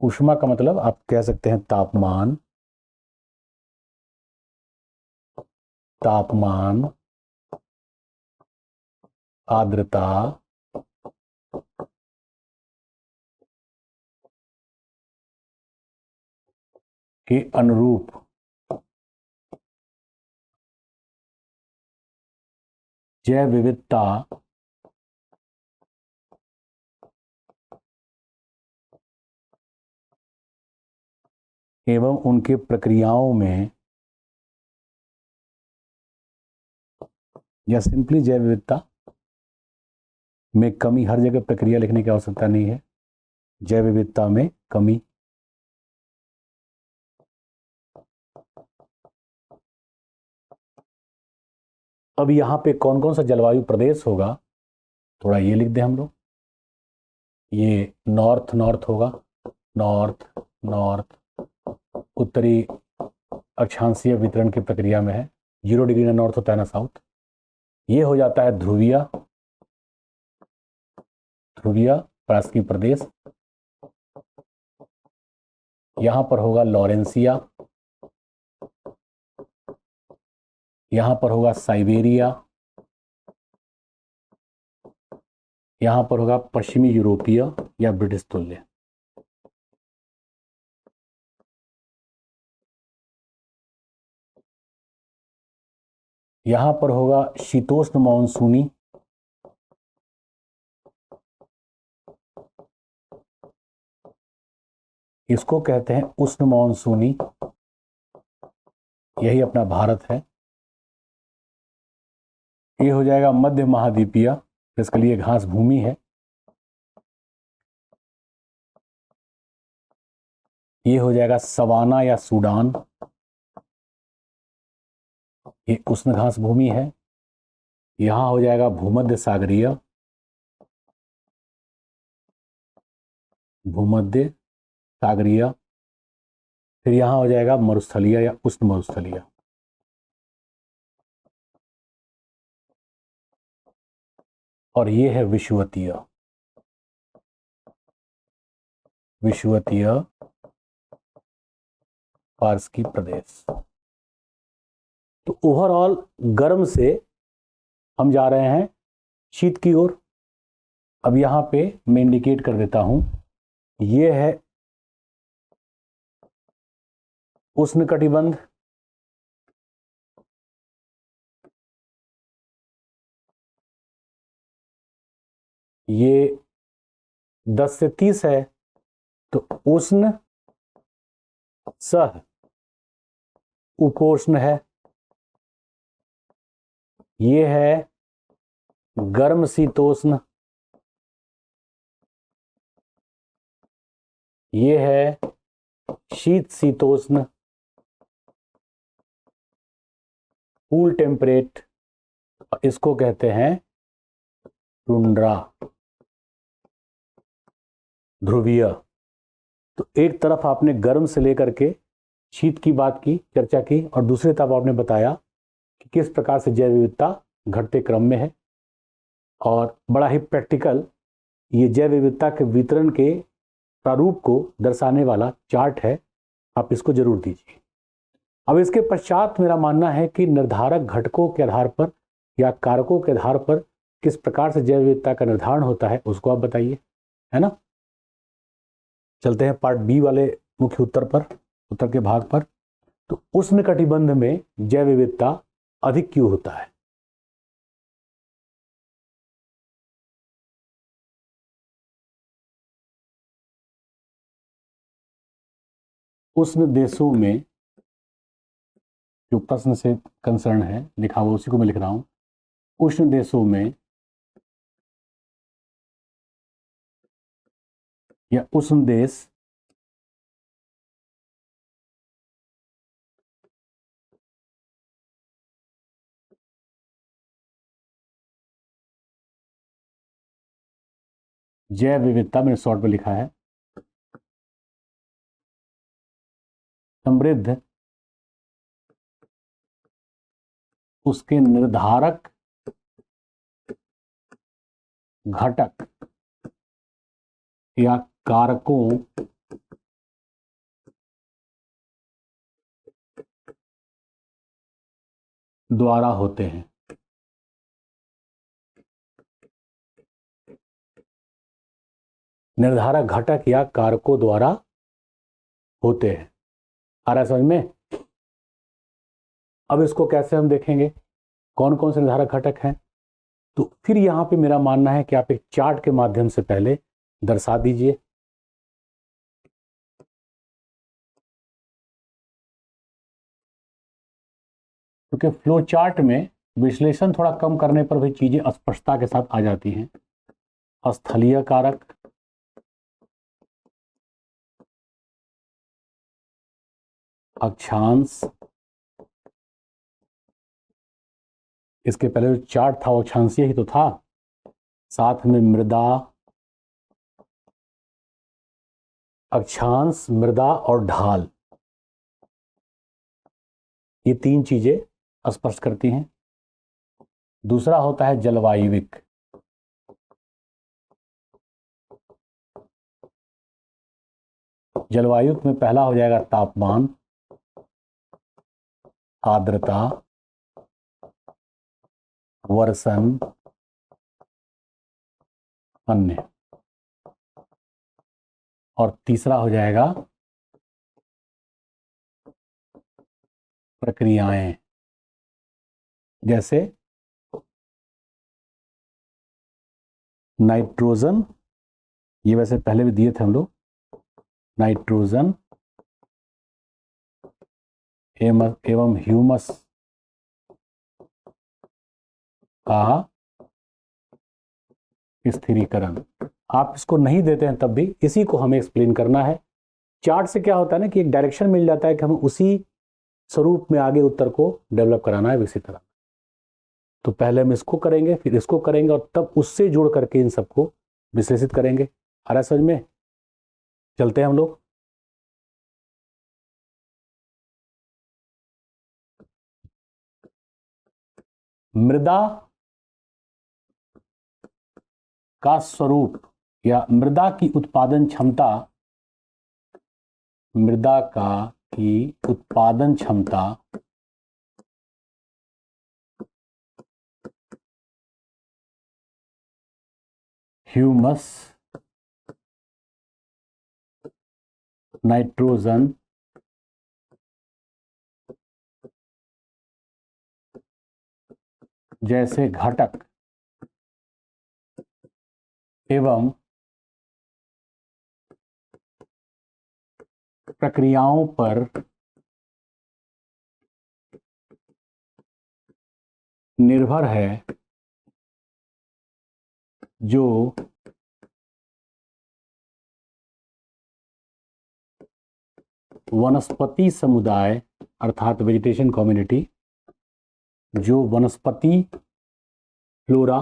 ऊष्मा का मतलब आप कह सकते हैं तापमान, तापमान, आर्द्रता, के अनुरूप जैव विविधता एवं उनके प्रक्रियाओं में, या सिंपली जैव विविधता में कमी, हर जगह प्रक्रिया लिखने की आवश्यकता नहीं है, जैव विविधता में कमी। अब यहाँ पे कौन कौन सा जलवायु प्रदेश होगा, थोड़ा ये लिख दें हम लोग। ये नॉर्थ नॉर्थ होगा, नॉर्थ नॉर्थ, उत्तरी अक्षांशीय वितरण की प्रक्रिया में है, 0 डिग्री ना नॉर्थ होता है ना साउथ। ये हो जाता है ध्रुवीय, ध्रुवीय परास्की प्रदेश। यहां पर होगा लॉरेंसिया, यहां पर होगा साइबेरिया, यहां पर होगा पश्चिमी यूरोपीय या ब्रिटिश तुल्य। यहां पर होगा शीतोष्ण मानसूनी, इसको कहते हैं उष्ण मानसूनी, यही अपना भारत है। ये हो जाएगा मध्य महाद्वीपीय, इसके लिए घास भूमि है। ये हो जाएगा सवाना या सूडान, ये उष्ण घास भूमि है। यहां हो जाएगा भूमध्य सागरीय, भूमध्य सागरीय। फिर यहां हो जाएगा मरुस्थलीय या उष्ण मरुस्थलीय। और ये है विषुवतीय, विषुवतीय पारस्की प्रदेश। तो ओवरऑल गर्म से हम जा रहे हैं शीत की ओर। अब यहां पे मैं इंडिकेट कर देता हूं, ये है उष्णकटिबंध, ये 10 से 30 है तो उष्ण सह उपोष्ण है। ये है गर्म शीतोष्ण, ये है शीत शीतोष्ण, कूल टेम्परेट, इसको कहते हैं टुंड्रा, ध्रुवीय। तो एक तरफ आपने गर्म से लेकर के शीत की बात की, चर्चा की, और दूसरी तरफ आपने बताया कि किस प्रकार से जैव विविधता घटते क्रम में है। और बड़ा ही प्रैक्टिकल ये जैव विविधता के वितरण के प्रारूप को दर्शाने वाला चार्ट है, आप इसको जरूर दीजिए। अब इसके पश्चात मेरा मानना है कि निर्धारक घटकों के आधार पर या कारकों के आधार पर किस प्रकार से जैव विविधता का निर्धारण होता है उसको आप बताइए, है ना। चलते हैं पार्ट बी वाले मुख्य उत्तर पर, उत्तर के भाग पर। तो उष्णकटिबंध में जैव विविधता अधिक क्यों होता है? उष्ण देशों में, जो प्रश्न से कंसर्न है लिखा हुआ उसी को मैं लिख रहा हूं, उष्ण देशों में या उष्ण देश जैव विविधता, मैंने शॉर्ट में लिखा है, समृद्ध, उसके निर्धारक घटक या कारकों द्वारा होते हैं। निर्धारक घटक या कारकों द्वारा होते हैं। आ रहा है समझ में? अब इसको कैसे हम देखेंगे, कौन कौन से निर्धारक घटक हैं? तो फिर यहां पे मेरा मानना है कि आप एक चार्ट के माध्यम से पहले दर्शा दीजिए। क्योंकि फ्लो चार्ट में विश्लेषण थोड़ा कम करने पर भी चीजें स्पष्टता के साथ आ जाती हैं। स्थलीय कारक, अक्षांश, इसके पहले जो चार्ट था वो अक्षांशीय ही तो था, साथ में मृदा, अक्षांश, मृदा और ढाल, ये तीन चीजें स्पर्श करती हैं। दूसरा होता है जलवायुविक। जलवायुविक में पहला हो जाएगा तापमान, आर्द्रता, वर्षण, अन्य, और तीसरा हो जाएगा प्रक्रियाएं, जैसे नाइट्रोजन, ये वैसे पहले भी दिए थे हम लोग, नाइट्रोजन एवं ह्यूमस का स्थिरीकरण। आप इसको नहीं देते हैं तब भी इसी को हमें एक्सप्लेन करना है। चार्ट से क्या होता है ना कि एक डायरेक्शन मिल जाता है कि हमें उसी स्वरूप में आगे उत्तर को डेवलप कराना है, विकसित कराना। तो पहले हम इसको करेंगे, फिर इसको करेंगे, और तब उससे जोड़ करके इन सबको विश्लेषित करेंगे। आ रहा है समझ में? चलते हैं हम लोग। मृदा का स्वरूप या मृदा की उत्पादन क्षमता, मृदा की उत्पादन क्षमता ह्यूमस, नाइट्रोजन, जैसे घटक एवं प्रक्रियाओं पर निर्भर है, जो वनस्पति समुदाय अर्थात वेजिटेशन कम्युनिटी, जो वनस्पति फ्लोरा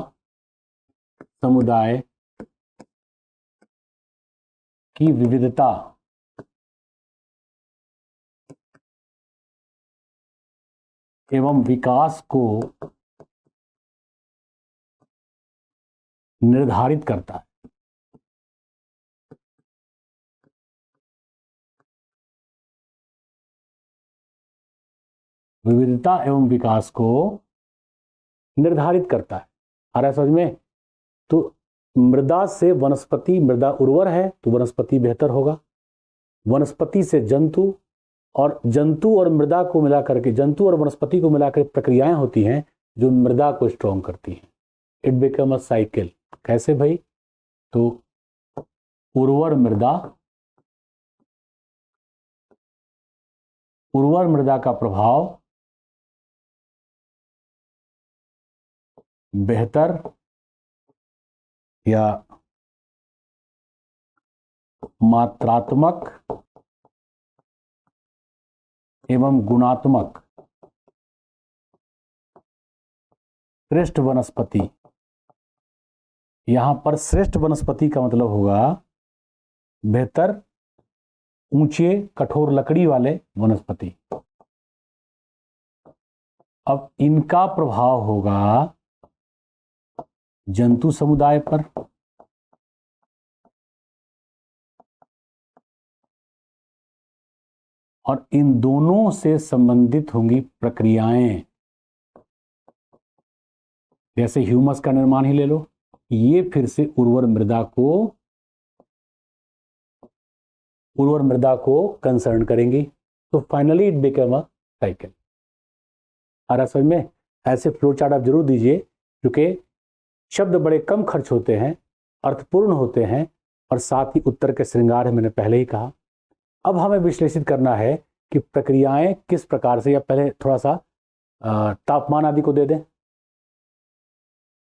समुदाय की विविधता एवं विकास को निर्धारित करता है। विविधता एवं विकास को निर्धारित करता है। आ रहा है समझ में? तो मृदा से वनस्पति, मृदा उर्वर है तो वनस्पति बेहतर होगा, वनस्पति से जंतु, और जंतु और मृदा को मिलाकर के, जंतु और वनस्पति को मिलाकर प्रक्रियाएं होती हैं जो मृदा को स्ट्रॉन्ग करती हैं। It become a cycle. कैसे भाई? तो उर्वर मृदा, उर्वर मृदा का प्रभाव बेहतर या मात्रात्मक एवं गुणात्मक श्रेष्ठ वनस्पति, यहां पर श्रेष्ठ वनस्पति का मतलब होगा बेहतर, ऊंचे, कठोर लकड़ी वाले वनस्पति। अब इनका प्रभाव होगा जंतु समुदाय पर, और इन दोनों से संबंधित होंगी प्रक्रियाएं। जैसे ह्यूमस का निर्माण ही ले लो, ये फिर से उर्वर मृदा को कंसर्न करेंगी। तो finally it become a cycle. आ रहा समझ में? ऐसे फ्लो चार्ट आप जरूर दीजिए, क्योंकि शब्द बड़े कम खर्च होते हैं, अर्थपूर्ण होते हैं, और साथ ही उत्तर के श्रृंगार है, मैंने पहले ही कहा। अब हमें विश्लेषित करना है कि प्रक्रियाएं किस प्रकार से, या पहले थोड़ा सा तापमान आदि को दे दें।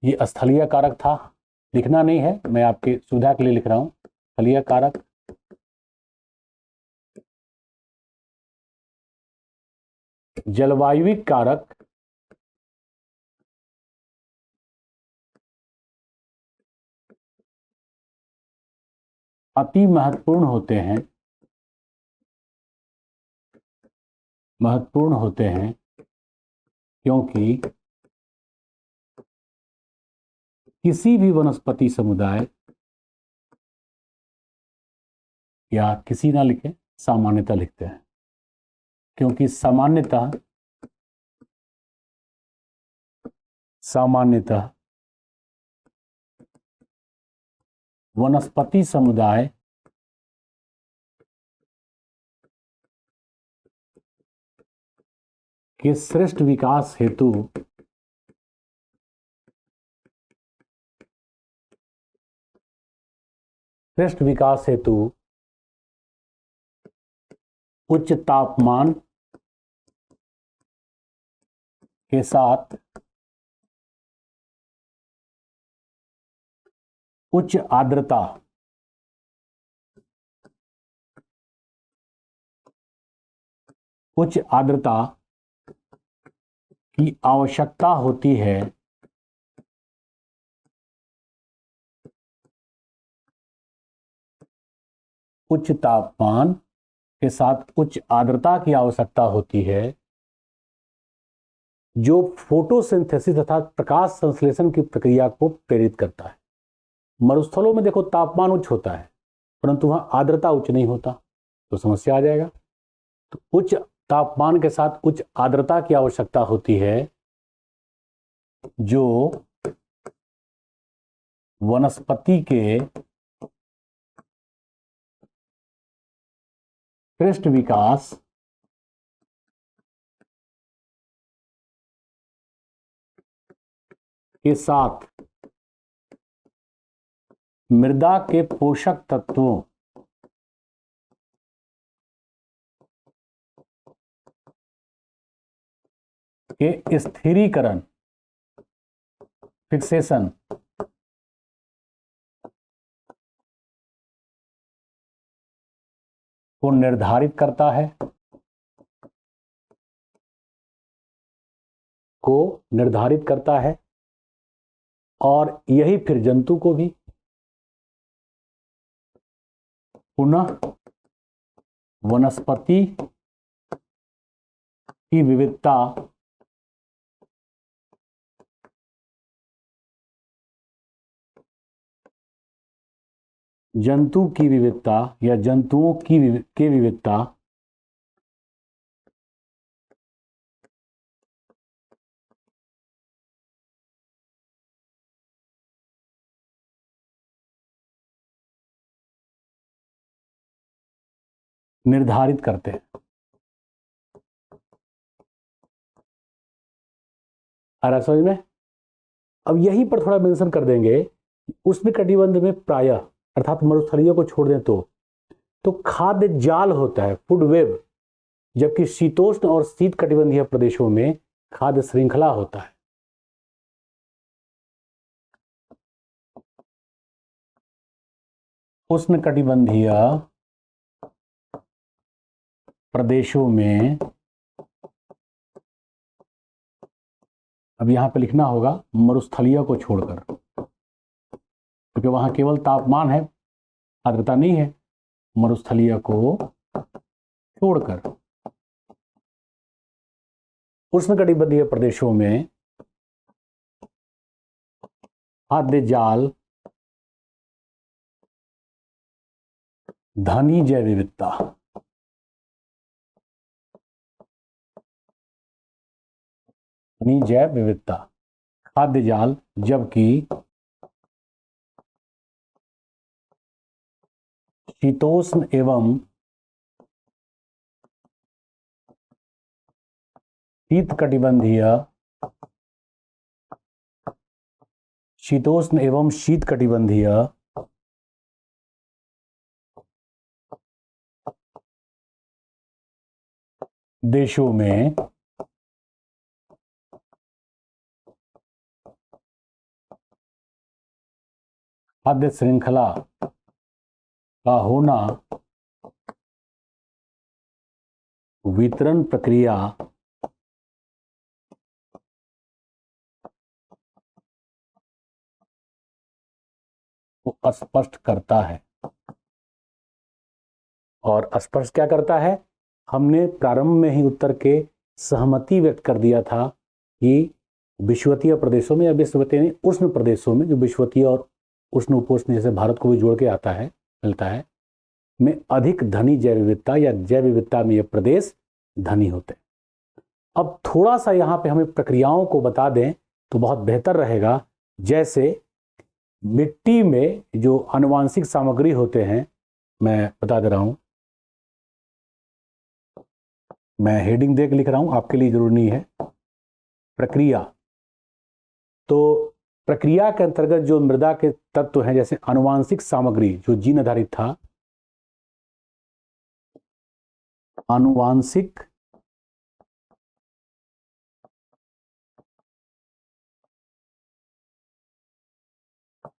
ये स्थलीय कारक था, लिखना नहीं है, मैं आपकी सुविधा के लिए लिख रहा हूं। स्थलीय कारक जलवायविक कारक अति महत्वपूर्ण होते हैं क्योंकि किसी भी वनस्पति समुदाय, या किसी ना लिखें, सामान्यतः लिखते हैं, क्योंकि सामान्यतः वनस्पति समुदाय के श्रेष्ठ विकास हेतु उच्च तापमान के साथ उच्च आर्द्रता की आवश्यकता होती है। उच्च तापमान के साथ उच्च आर्द्रता की आवश्यकता होती है, जो फोटोसिंथेसिस अर्थात प्रकाश संश्लेषण की प्रक्रिया को प्रेरित करता है। मरुस्थलों में देखो तापमान उच्च होता है, परंतु वहां आर्द्रता उच्च नहीं होता, तो समस्या आ जाएगा। तो उच्च तापमान के साथ उच्च आर्द्रता की आवश्यकता होती है, जो वनस्पति के श्रेष्ठ विकास के साथ मृदा के पोषक तत्वों के स्थिरीकरण, फिक्सेशन को निर्धारित करता है, और यही फिर जंतु को भी पुनः वनस्पति की विविधता जंतु की विविधता या जंतुओं की विविधता निर्धारित करते हैं। आ रहा समझ में? अब यहीं पर थोड़ा मेंशन कर देंगे, उष्णकटिबंध में प्रायः अर्थात मरुस्थलीय को छोड़ दें तो खाद्य जाल होता है, फूड वेब, जबकि शीतोष्ण और शीत कटिबंधीय प्रदेशों में खाद्य श्रृंखला होता है। उष्णकटिबंधीय प्रदेशों में, अब यहां पे लिखना होगा मरुस्थलीय को छोड़कर, क्योंकि वहां केवल तापमान है, आर्द्रता नहीं है। मरुस्थलीय को छोड़कर उष्णकटिबंधीय प्रदेशों में खाद्य जाल धनी जैव विविधता, खाद्य जाल, जबकि शीतोष्ण एवं शीतकटिबंधीय देशों में खाद्य श्रृंखला का होना वितरण प्रक्रिया को स्पष्ट करता है। और स्पष्ट क्या करता है? हमने प्रारंभ में ही उत्तर के सहमति व्यक्त कर दिया था कि विषुवतीय प्रदेशों में या विषुवतीय उष्ण प्रदेशों में, जो विषुवतीय और उष्ण उपोष्ण जैसे भारत को भी जोड़ के आता है, मिलता है, में अधिक धनी जैव विविधता या जैव विविधता में ये प्रदेश धनी होते हैं। अब थोड़ा सा यहाँ पे हमें प्रक्रियाओं को बता दें तो बहुत बेहतर रहेगा। जैसे मिट्टी में जो आनुवांशिक सामग्री होते हैं, मैं बता दे रहा हूँ, मैं हेडिंग देख लिख रहा हूँ, आपके लिए जरूरी नहीं है। प्रक्रिया, तो प्रक्रिया के अंतर्गत जो मृदा के तत्व हैं, जैसे आनुवांशिक सामग्री जो जीन आधारित था, आनुवांशिक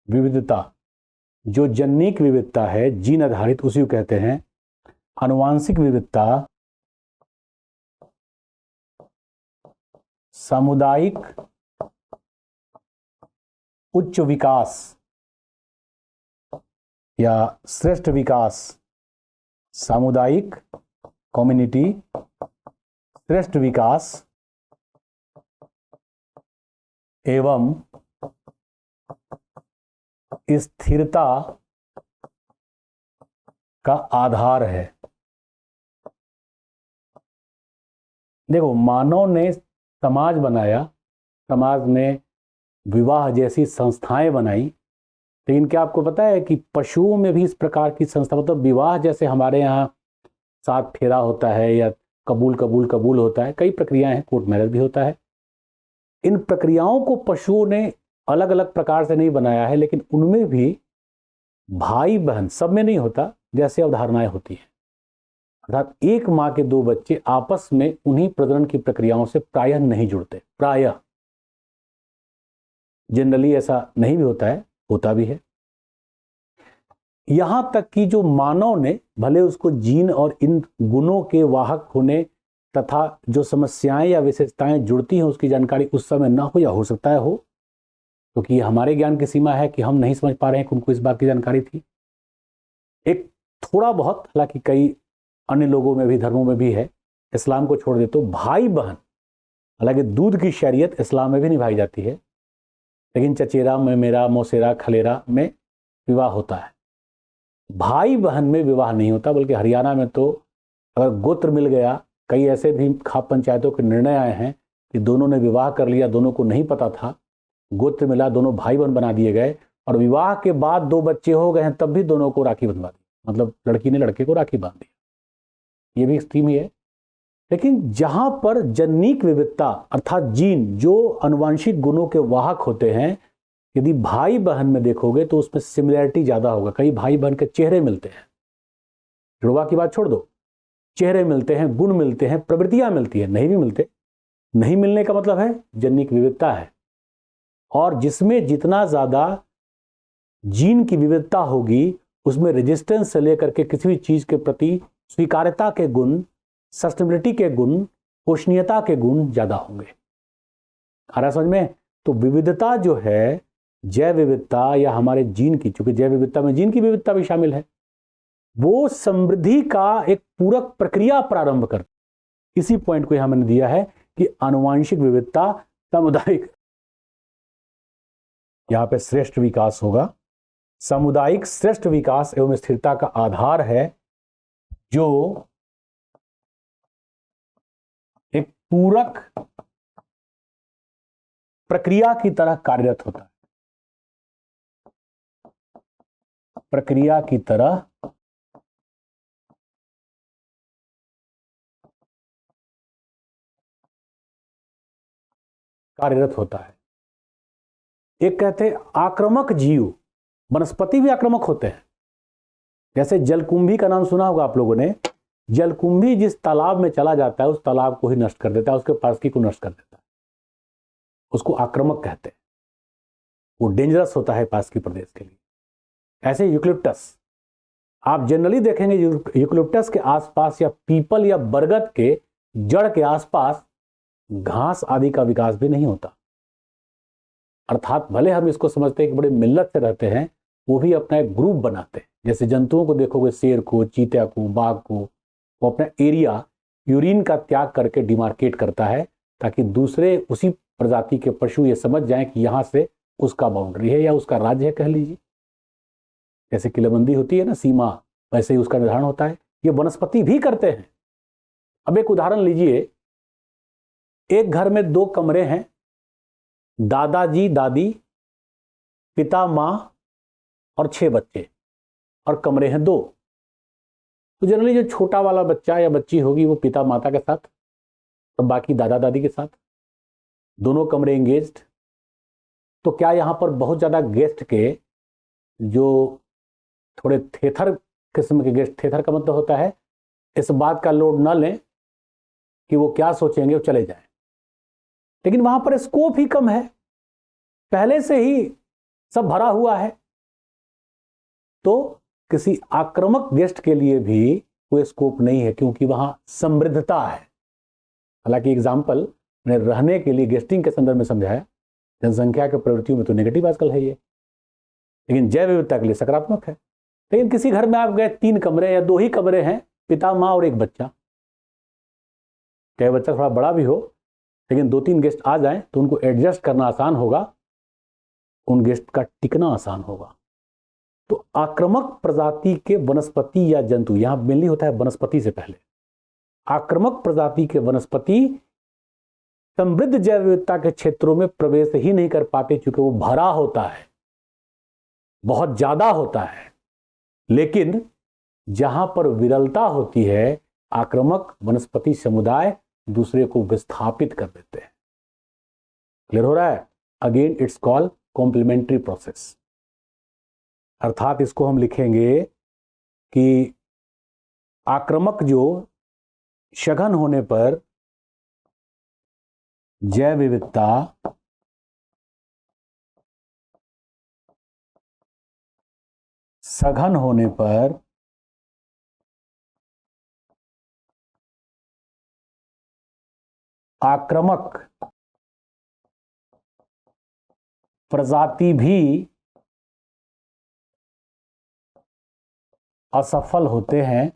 विविधता, जो जन्निक विविधता है जीन आधारित, उसी को कहते हैं आनुवांशिक विविधता। सामुदायिक उच्च विकास या श्रेष्ठ विकास, सामुदायिक कम्युनिटी श्रेष्ठ विकास एवं स्थिरता का आधार है। देखो, मानव ने समाज बनाया, समाज में विवाह जैसी संस्थाएं बनाई, लेकिन क्या आपको पता है कि पशुओं में भी इस प्रकार की संस्था, मतलब विवाह जैसे हमारे यहाँ 7 फेरा होता है या कबूल कबूल कबूल होता है, कई प्रक्रियाएं हैं, कोर्ट मैरिज भी होता है। इन प्रक्रियाओं को पशुओं ने अलग अलग प्रकार से नहीं बनाया है, लेकिन उनमें भी भाई बहन, सब में नहीं होता, जैसे अवधारणाएं होती हैं। अर्थात एक माँ के 2 बच्चे आपस में उन्हीं प्रजनन की प्रक्रियाओं से प्रायः नहीं जुड़ते, प्रायः, जनरली ऐसा नहीं भी होता है, होता भी है। यहां तक कि जो मानव ने, भले उसको जीन और इन गुणों के वाहक होने तथा जो समस्याएं या विशेषताएं जुड़ती हैं उसकी जानकारी उस समय ना हो, या हो सकता है हो, क्योंकि हमारे ज्ञान की सीमा है कि हम नहीं समझ पा रहे हैं कि उनको इस बात की जानकारी थी। एक थोड़ा बहुत, हालांकि कई अन्य लोगों में भी, धर्मों में भी है, इस्लाम को छोड़ दे तो भाई बहन, हालांकि दूध की शरीयत इस्लाम में भी निभाई जाती है, लेकिन चचेरा में मेरा, मौसेरा, खलेरा में विवाह होता है। भाई बहन में विवाह नहीं होता, बल्कि हरियाणा में तो अगर गोत्र मिल गया, कई ऐसे भी खाप पंचायतों के निर्णय आए हैं कि दोनों ने विवाह कर लिया, दोनों को नहीं पता था, गोत्र मिला, दोनों भाई बहन बना दिए गए, और विवाह के बाद 2 बच्चे हो गए हैं, तब भी दोनों को राखी बंधवा दी, मतलब लड़की ने लड़के को राखी बांध दी। ये भी स्कीम ही है। लेकिन जहां पर जन्निक विविधता अर्थात जीन, जो अनुवांशिक गुणों के वाहक होते हैं, यदि भाई बहन में देखोगे तो उसमें सिमिलैरिटी ज्यादा होगा। कई भाई बहन के चेहरे मिलते हैं, जुड़वा की बात छोड़ दो, चेहरे मिलते हैं, गुण मिलते हैं, प्रवृत्तियां मिलती है, नहीं भी मिलते। नहीं मिलने का मतलब है जन्निक विविधता है। और जिसमें जितना ज्यादा जीन की विविधता होगी, उसमें रेजिस्टेंस से लेकर के किसी भी चीज के प्रति स्वीकार्यता के गुण, सस्टेनेबिलिटी के गुण, पोषणीयता के गुण ज्यादा होंगे। आ रहा समझ में? तो विविधता जो है, जैव विविधता या हमारे जीन की, चूंकि जैव विविधता में जीन की विविधता भी शामिल है, वो समृद्धि का एक पूरक प्रक्रिया प्रारंभ करती। इसी पॉइंट को यहां मैंने दिया है कि आनुवांशिक विविधता सामुदायिक, यहां पे श्रेष्ठ विकास होगा, सामुदायिक श्रेष्ठ विकास एवं स्थिरता का आधार है, जो एक पूरक प्रक्रिया की तरह कार्यरत होता है, प्रक्रिया की तरह कार्यरत होता है। एक कहते हैं आक्रामक जीव, वनस्पति भी आक्रामक होते हैं। जैसे जलकुंभी का नाम सुना होगा आप लोगों ने। जलकुंभी जिस तालाब में चला जाता है, उस तालाब को ही नष्ट कर देता है, उसके पास को नष्ट कर देता है, उसको आक्रामक कहते हैं। वो डेंजरस होता है पास की प्रदेश के लिए। ऐसे यूकलिप्टस, आप जनरली देखेंगे यूकलिप्टस के आसपास या पीपल या बरगद के जड़ के आसपास घास आदि का विकास भी नहीं होता। अर्थात भले हम इसको समझते हैं कि बड़े मिल्लत से रहते हैं, वो भी अपना एक ग्रुप बनाते हैं। जैसे जंतुओं को देखोगे, शेर को, चीता को, बाघ को, वो अपना एरिया यूरिन का त्याग करके डिमार्केट करता है, ताकि दूसरे उसी प्रजाति के पशु ये समझ जाएं कि यहाँ से उसका बाउंड्री है या उसका राज्य है, कह लीजिए। जैसे किलेबंदी होती है ना, सीमा, वैसे ही उसका निर्धारण होता है। ये वनस्पति भी करते हैं। अब एक उदाहरण लीजिए, एक घर में 2 कमरे हैं, दादाजी दादी, पिता माँ और 6 बच्चे, और कमरे हैं 2। तो जनरली जो छोटा वाला बच्चा या बच्ची होगी वो पिता माता के साथ, और बाकी दादा दादी के साथ, दोनों कमरे एंगेज्ड। तो क्या यहाँ पर बहुत ज़्यादा गेस्ट के, जो थोड़े थेथर किस्म के गेस्ट, थेथर का मतलब होता है इस बात का लोड न लें कि वो क्या सोचेंगे, वो चले जाएं। लेकिन वहां पर स्कोप ही कम है, पहले से ही सब भरा हुआ है। तो किसी आक्रामक गेस्ट के लिए भी कोई स्कोप नहीं है, क्योंकि वहां समृद्धता है। हालांकि एग्जाम्पल मैंने रहने के लिए गेस्टिंग के संदर्भ में समझाया, जनसंख्या के प्रवृत्तियों में तो नेगेटिव आजकल है ये, लेकिन जैव विविधता के लिए सकारात्मक है। लेकिन किसी घर में आप गए, 3 कमरे या 2 ही कमरे हैं, पिता माँ और एक बच्चा, चाहे बच्चा थोड़ा बड़ा भी हो, लेकिन 2-3 गेस्ट आ जाएं तो उनको एडजस्ट करना आसान होगा, उन गेस्ट का टिकना आसान होगा। तो आक्रामक प्रजाति के वनस्पति या जंतु, यहां मेनली होता है वनस्पति से पहले, आक्रामक प्रजाति के वनस्पति समृद्ध जैव विविधता के क्षेत्रों में प्रवेश ही नहीं कर पाते, क्योंकि वो भरा होता है, बहुत ज्यादा होता है। लेकिन जहां पर विरलता होती है, आक्रामक वनस्पति समुदाय दूसरे को विस्थापित कर देते हैं। क्लियर हो रहा है? Again it's called complementary process. अर्थात इसको हम लिखेंगे कि आक्रामक जो सघन होने पर जैव विविधता सघन होने पर आक्रामक प्रजाति भी असफल होते हैं।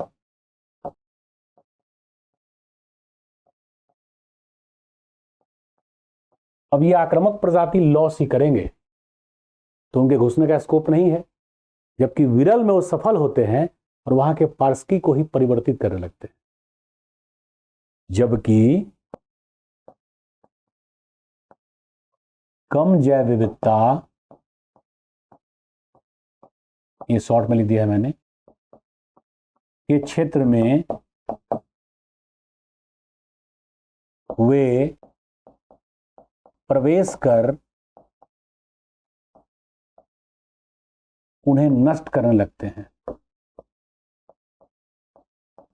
अब ये आक्रामक प्रजाति लॉस ही करेंगे, तो उनके घुसने का स्कोप नहीं है, जबकि विरल में वो सफल होते हैं और वहां के पार्षकी को ही परिवर्तित करने लगते हैं। जबकि कम जैव विविधता, ये शॉर्ट में लिख दिया है मैंने, के क्षेत्र में वे प्रवेश कर उन्हें नष्ट करने लगते हैं,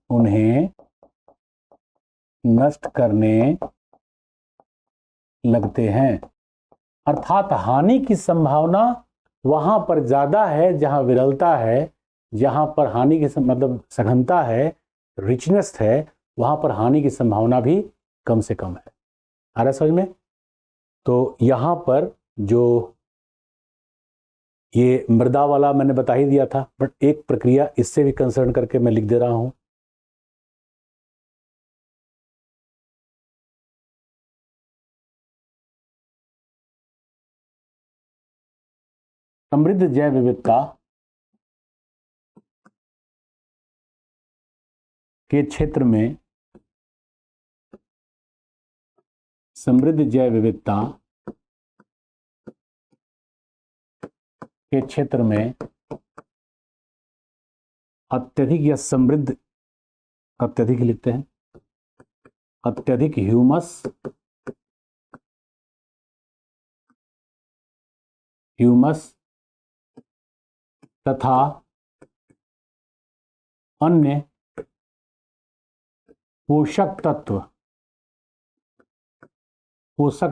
उन्हें नष्ट करने लगते हैं। अर्थात हानि की संभावना वहां पर ज्यादा है जहां विरलता है, जहां पर हानि की मतलब सघनता है, रिचनेस है, वहां पर हानि की संभावना भी कम से कम है। आ रहा समझ में? तो यहां पर जो ये मृदा वाला मैंने बता ही दिया था, बट एक प्रक्रिया इससे भी कंसर्न करके मैं लिख दे रहा हूं। समृद्ध जैव विविधता के क्षेत्र में, समृद्ध जैव विविधता के क्षेत्र में अत्यधिक या समृद्ध, अत्यधिक लिखते हैं, अत्यधिक ह्यूमस तथा अन्य पोषक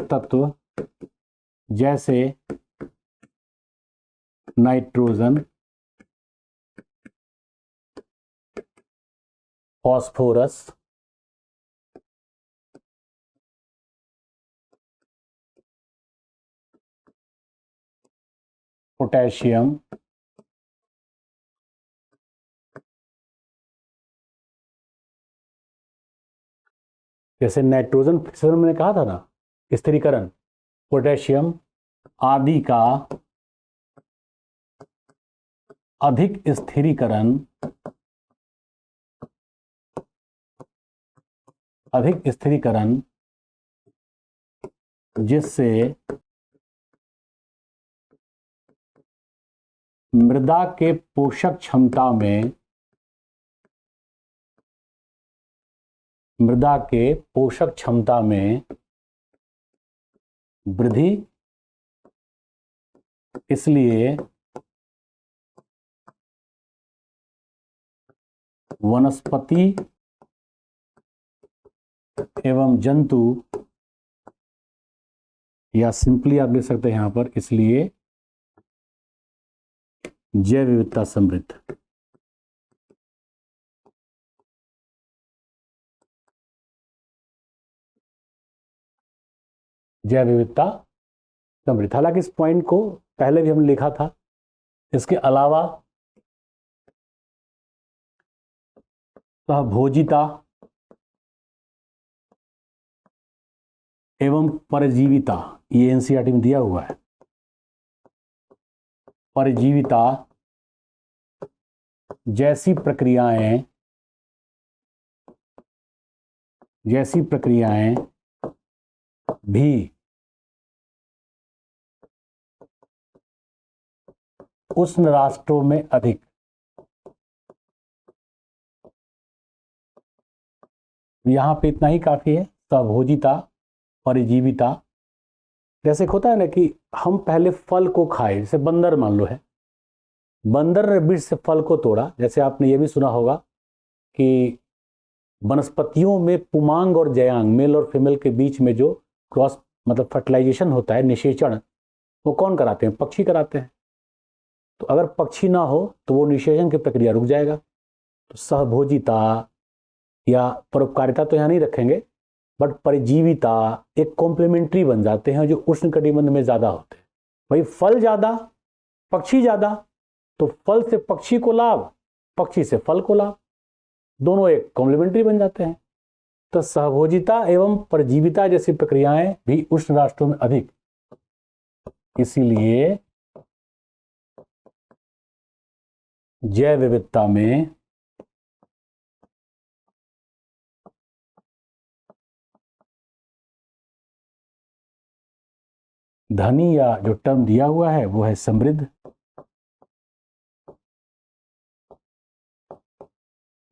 तत्व जैसे नाइट्रोजन, फास्फोरस, पोटेशियम, जैसे नाइट्रोजन फिक्सेशन मैंने कहा था ना, स्थिरीकरण, पोटेशियम आदि का अधिक स्थिरीकरण, जिससे मृदा के पोषक क्षमता में वृद्धि, इसलिए वनस्पति एवं जंतु, या सिंपली आप लिख सकते हैं यहां पर, इसलिए जैव विविधता समृद्ध। जैव विविधता समृद्ध। हालांकि इस पॉइंट को पहले भी हमने लिखा था। इसके अलावा सहभोजिता एवं परजीविता, ये एनसीईआरटी में दिया हुआ है। परजीविता जैसी प्रक्रियाएं भी उष्ण राष्ट्रों में अधिक, यहां पे इतना ही काफी है। सहभोजिता, परजीविता, जैसे होता है ना कि हम पहले फल को खाए, जैसे बंदर मान लो है, बंदर ने बीज से फल को तोड़ा। जैसे आपने ये भी सुना होगा कि वनस्पतियों में पुमांग और जयांग, मेल और फीमेल के बीच में जो क्रॉस मतलब फर्टिलाइजेशन होता है, निषेचन, वो कौन कराते हैं? पक्षी कराते हैं। तो अगर पक्षी ना हो तो वो निषेचन की प्रक्रिया रुक जाएगा। तो सहभोजिता या परोपकारिता तो यहाँ नहीं रखेंगे, बट परजीविता एक कॉम्प्लीमेंट्री बन जाते हैं जो उष्णकटिबंध में ज़्यादा होते हैं। भाई फल ज़्यादा, पक्षी ज़्यादा, तो फल से पक्षी को लाभ, पक्षी से फल को लाभ, दोनों एक कॉम्प्लीमेंट्री बन जाते हैं। तो सहभोजिता एवं परजीविता जैसी प्रक्रियाएं भी उष्ण राष्ट्रों में अधिक, इसीलिए जैव विविधता में धनी, या जो टर्म दिया हुआ है वो है समृद्ध।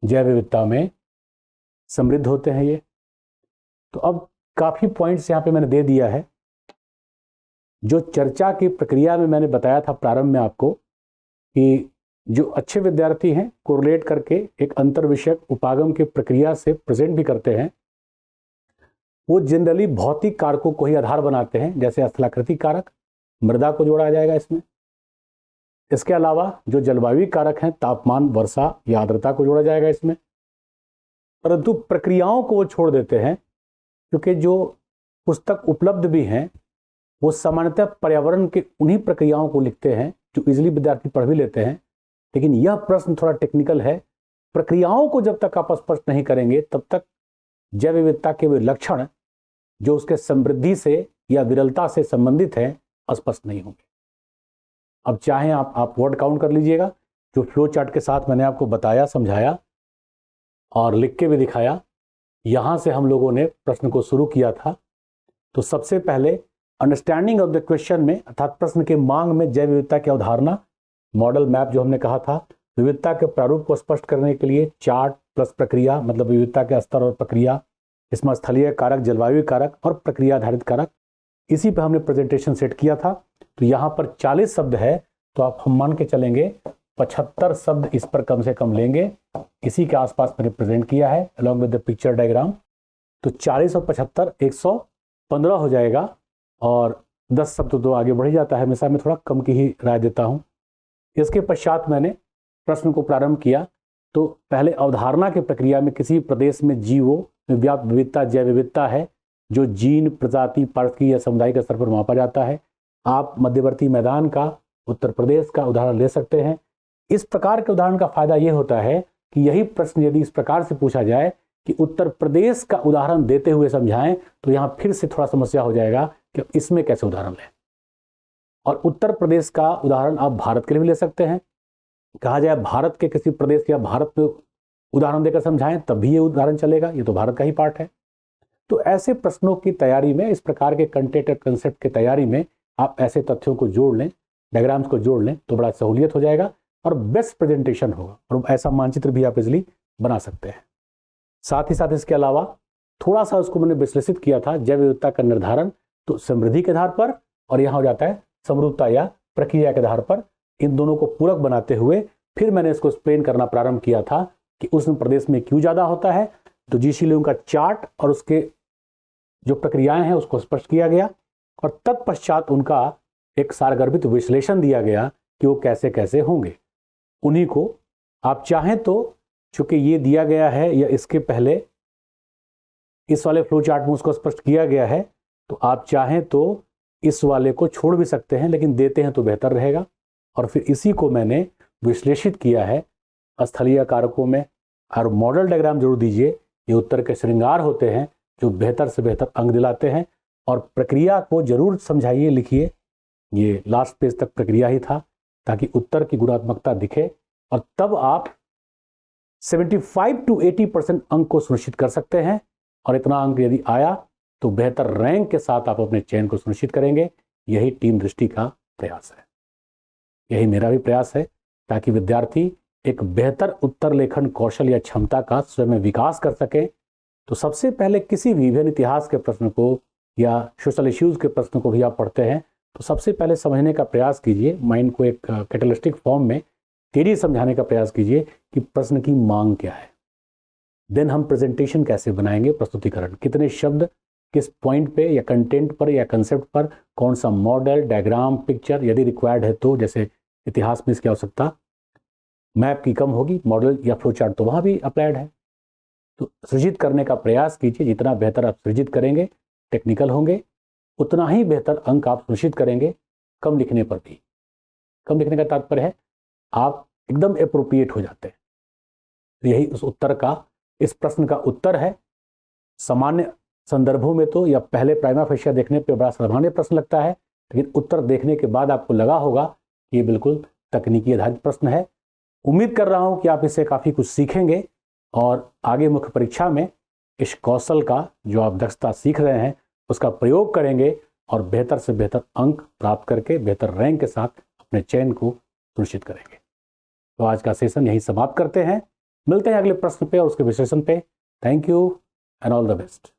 जैव विविधता में समृद्ध होते हैं ये। तो अब काफी पॉइंट्स यहां पे मैंने दे दिया है। जो चर्चा की प्रक्रिया में मैंने बताया था प्रारंभ में आपको कि जो अच्छे विद्यार्थी हैं कोरिलेट करके एक अंतर विषयक उपागम की प्रक्रिया से प्रेजेंट भी करते हैं, वो जनरली भौतिक कारकों को ही आधार बनाते हैं। जैसे स्थलाकृति कारक, मृदा को जोड़ा जाएगा इसमें। इसके अलावा जो जलवायु कारक हैं, तापमान, वर्षा या आर्द्रता को जोड़ा जाएगा इसमें। परंतु प्रक्रियाओं को वो छोड़ देते हैं, क्योंकि जो पुस्तक उपलब्ध भी हैं वो सामान्यतः पर्यावरण के उन्हीं प्रक्रियाओं को लिखते हैं जो इजीली विद्यार्थी पढ़ भी लेते हैं। लेकिन यह प्रश्न थोड़ा टेक्निकल है। प्रक्रियाओं को जब तक आप स्पष्ट नहीं करेंगे तब तक जैव विविधता के वे लक्षण जो उसके समृद्धि से या विरलता से संबंधित हैं स्पष्ट नहीं होंगे। अब चाहे आप वर्ड काउंट कर लीजिएगा, जो फ्लो चार्ट के साथ मैंने आपको बताया, समझाया और लिख के भी दिखाया। यहाँ से हम लोगों ने प्रश्न को शुरू किया था। तो सबसे पहले अंडरस्टैंडिंग ऑफ द क्वेश्चन में, अर्थात प्रश्न के मांग में जैव विविधता की अवधारणा, मॉडल मैप जो हमने कहा था, विविधता के प्रारूप को स्पष्ट करने के लिए चार्ट प्लस प्रक्रिया, मतलब विविधता के स्तर और प्रक्रिया, इसमें स्थलीय कारक, जलवायु कारक और प्रक्रिया आधारित कारक, इसी पे हमने प्रेजेंटेशन सेट किया था। तो यहाँ पर 40 शब्द है, तो आप हम मान के चलेंगे 75 शब्द इस पर कम से कम लेंगे। इसी के आसपास मैंने प्रेजेंट किया है along with the picture diagram. तो 40 और 75 115 हो जाएगा, और 10 शब्द तो आगे बढ़ ही जाता है। हमेशा मैं थोड़ा कम की ही राय देता हूँ। इसके पश्चात मैंने प्रश्न को प्रारंभ किया। तो पहले अवधारणा की प्रक्रिया में किसी प्रदेश में जीवों में व्याप्त विविधता जैव विविधता है, जो जीन, प्रजाति, पारिस्थितिकी या सामुदायिक स्तर पर मापा जाता है। आप मध्यवर्ती मैदान का, उत्तर प्रदेश का उदाहरण ले सकते हैं। इस प्रकार के उदाहरण का फायदा यह होता है कि यही प्रश्न यदि इस प्रकार से पूछा जाए कि उत्तर प्रदेश का उदाहरण देते हुए समझाएं तो यहां फिर से थोड़ा समस्या हो जाएगा कि इसमें कैसे उदाहरण लें। और उत्तर प्रदेश का उदाहरण आप भारत के लिए भी ले सकते हैं। कहा जाए भारत के किसी प्रदेश या भारत में उदाहरण देकर समझाएं तब भी ये उदाहरण चलेगा, ये तो भारत का ही पार्ट है। तो ऐसे प्रश्नों की तैयारी में, इस प्रकार के कंटेंट और कंसेप्ट की तैयारी में आप ऐसे तथ्यों को जोड़ लें, डायग्राम्स को जोड़ लें तो बड़ा सहूलियत हो जाएगा और बेस्ट प्रेजेंटेशन होगा। और ऐसा मानचित्र भी आप इजिली बना सकते हैं। साथ ही साथ इसके अलावा थोड़ा सा उसको मैंने विश्लेषित किया था, जैव विविधता का निर्धारण तो समृद्धि के आधार पर, और यहाँ हो जाता है समरूपता या प्रक्रिया के आधार पर। इन दोनों को पूरक बनाते हुए फिर मैंने इसको एक्सप्लेन करना प्रारंभ किया था कि उस प्रदेश में क्यों ज्यादा होता है। तो जीसी लीविंग का चार्ट और उसके जो प्रक्रियाएं हैं उसको स्पष्ट किया गया और तत्पश्चात उनका एक सारगर्भित विश्लेषण दिया गया कि वो कैसे कैसे होंगे। उन्हीं को आप चाहें तो, चूंकि ये दिया गया है या इसके पहले इस वाले फ्लो चार्ट में उसको स्पष्ट किया गया है, तो आप चाहें तो इस वाले को छोड़ भी सकते हैं, लेकिन देते हैं तो बेहतर रहेगा। और फिर इसी को मैंने विश्लेषित किया है स्थलीय कारकों में। और मॉडल डायग्राम जरूर दीजिए, ये उत्तर के श्रृंगार होते हैं जो बेहतर से बेहतर अंक दिलाते हैं। और प्रक्रिया को जरूर समझाइए, लिखिए। ये लास्ट पेज तक प्रक्रिया ही था ताकि उत्तर की गुणात्मकता दिखे और तब आप 75 to 80% अंक को सुनिश्चित कर सकते हैं। और इतना अंक यदि आया तो बेहतर रैंक के साथ आप अपने चयन को सुनिश्चित करेंगे। यही टीम दृष्टि का प्रयास है, यही मेरा भी प्रयास है, ताकि विद्यार्थी एक बेहतर उत्तर लेखन कौशल या क्षमता का स्वयं विकास कर सके। तो सबसे पहले किसी भी विभिन्न इतिहास के प्रश्न को या सोशल इश्यूज के प्रश्न को भी आप पढ़ते हैं तो सबसे पहले समझने का प्रयास कीजिए, माइंड को एक कैटलिस्टिक फॉर्म में तेजी समझाने का प्रयास कीजिए कि प्रश्न की मांग क्या है। देन हम प्रेजेंटेशन कैसे बनाएंगे, प्रस्तुतिकरण, कितने शब्द किस पॉइंट पे या कंटेंट पर या कंसेप्ट पर, कौन सा मॉडल, डायग्राम, पिक्चर, यदि रिक्वायर्ड है तो, जैसे इतिहास में इसकी आवश्यकता मैप की कम होगी, मॉडल या फ्लो चार्ट तो वहाँ भी अप्लाइड है। तो सृजित करने का प्रयास कीजिए। जितना बेहतर आप सृजित करेंगे, टेक्निकल होंगे, उतना ही बेहतर अंक आप सुनिश्चित करेंगे। कम लिखने पर भी, कम लिखने का तात्पर्य है आप एकदम एप्रोप्रिएट हो जाते हैं। तो यही उस उत्तर का, इस प्रश्न का उत्तर है। सामान्य संदर्भों में तो या पहले प्राइमा फेशिया देखने पे बड़ा सामान्य प्रश्न लगता है, लेकिन उत्तर देखने के बाद आपको लगा होगा कि ये बिल्कुल तकनीकी आधारित प्रश्न है। उम्मीद कर रहा हूं कि आप इससे काफ़ी कुछ सीखेंगे और आगे मुख्य परीक्षा में इस कौशल का जो आप दक्षता सीख रहे हैं उसका प्रयोग करेंगे और बेहतर से बेहतर अंक प्राप्त करके बेहतर रैंक के साथ अपने चयन को सुनिश्चित करेंगे। तो आज का सेशन यही समाप्त करते हैं। मिलते हैं अगले प्रश्न पे और उसके विश्लेषण पे। Thank you and all the best.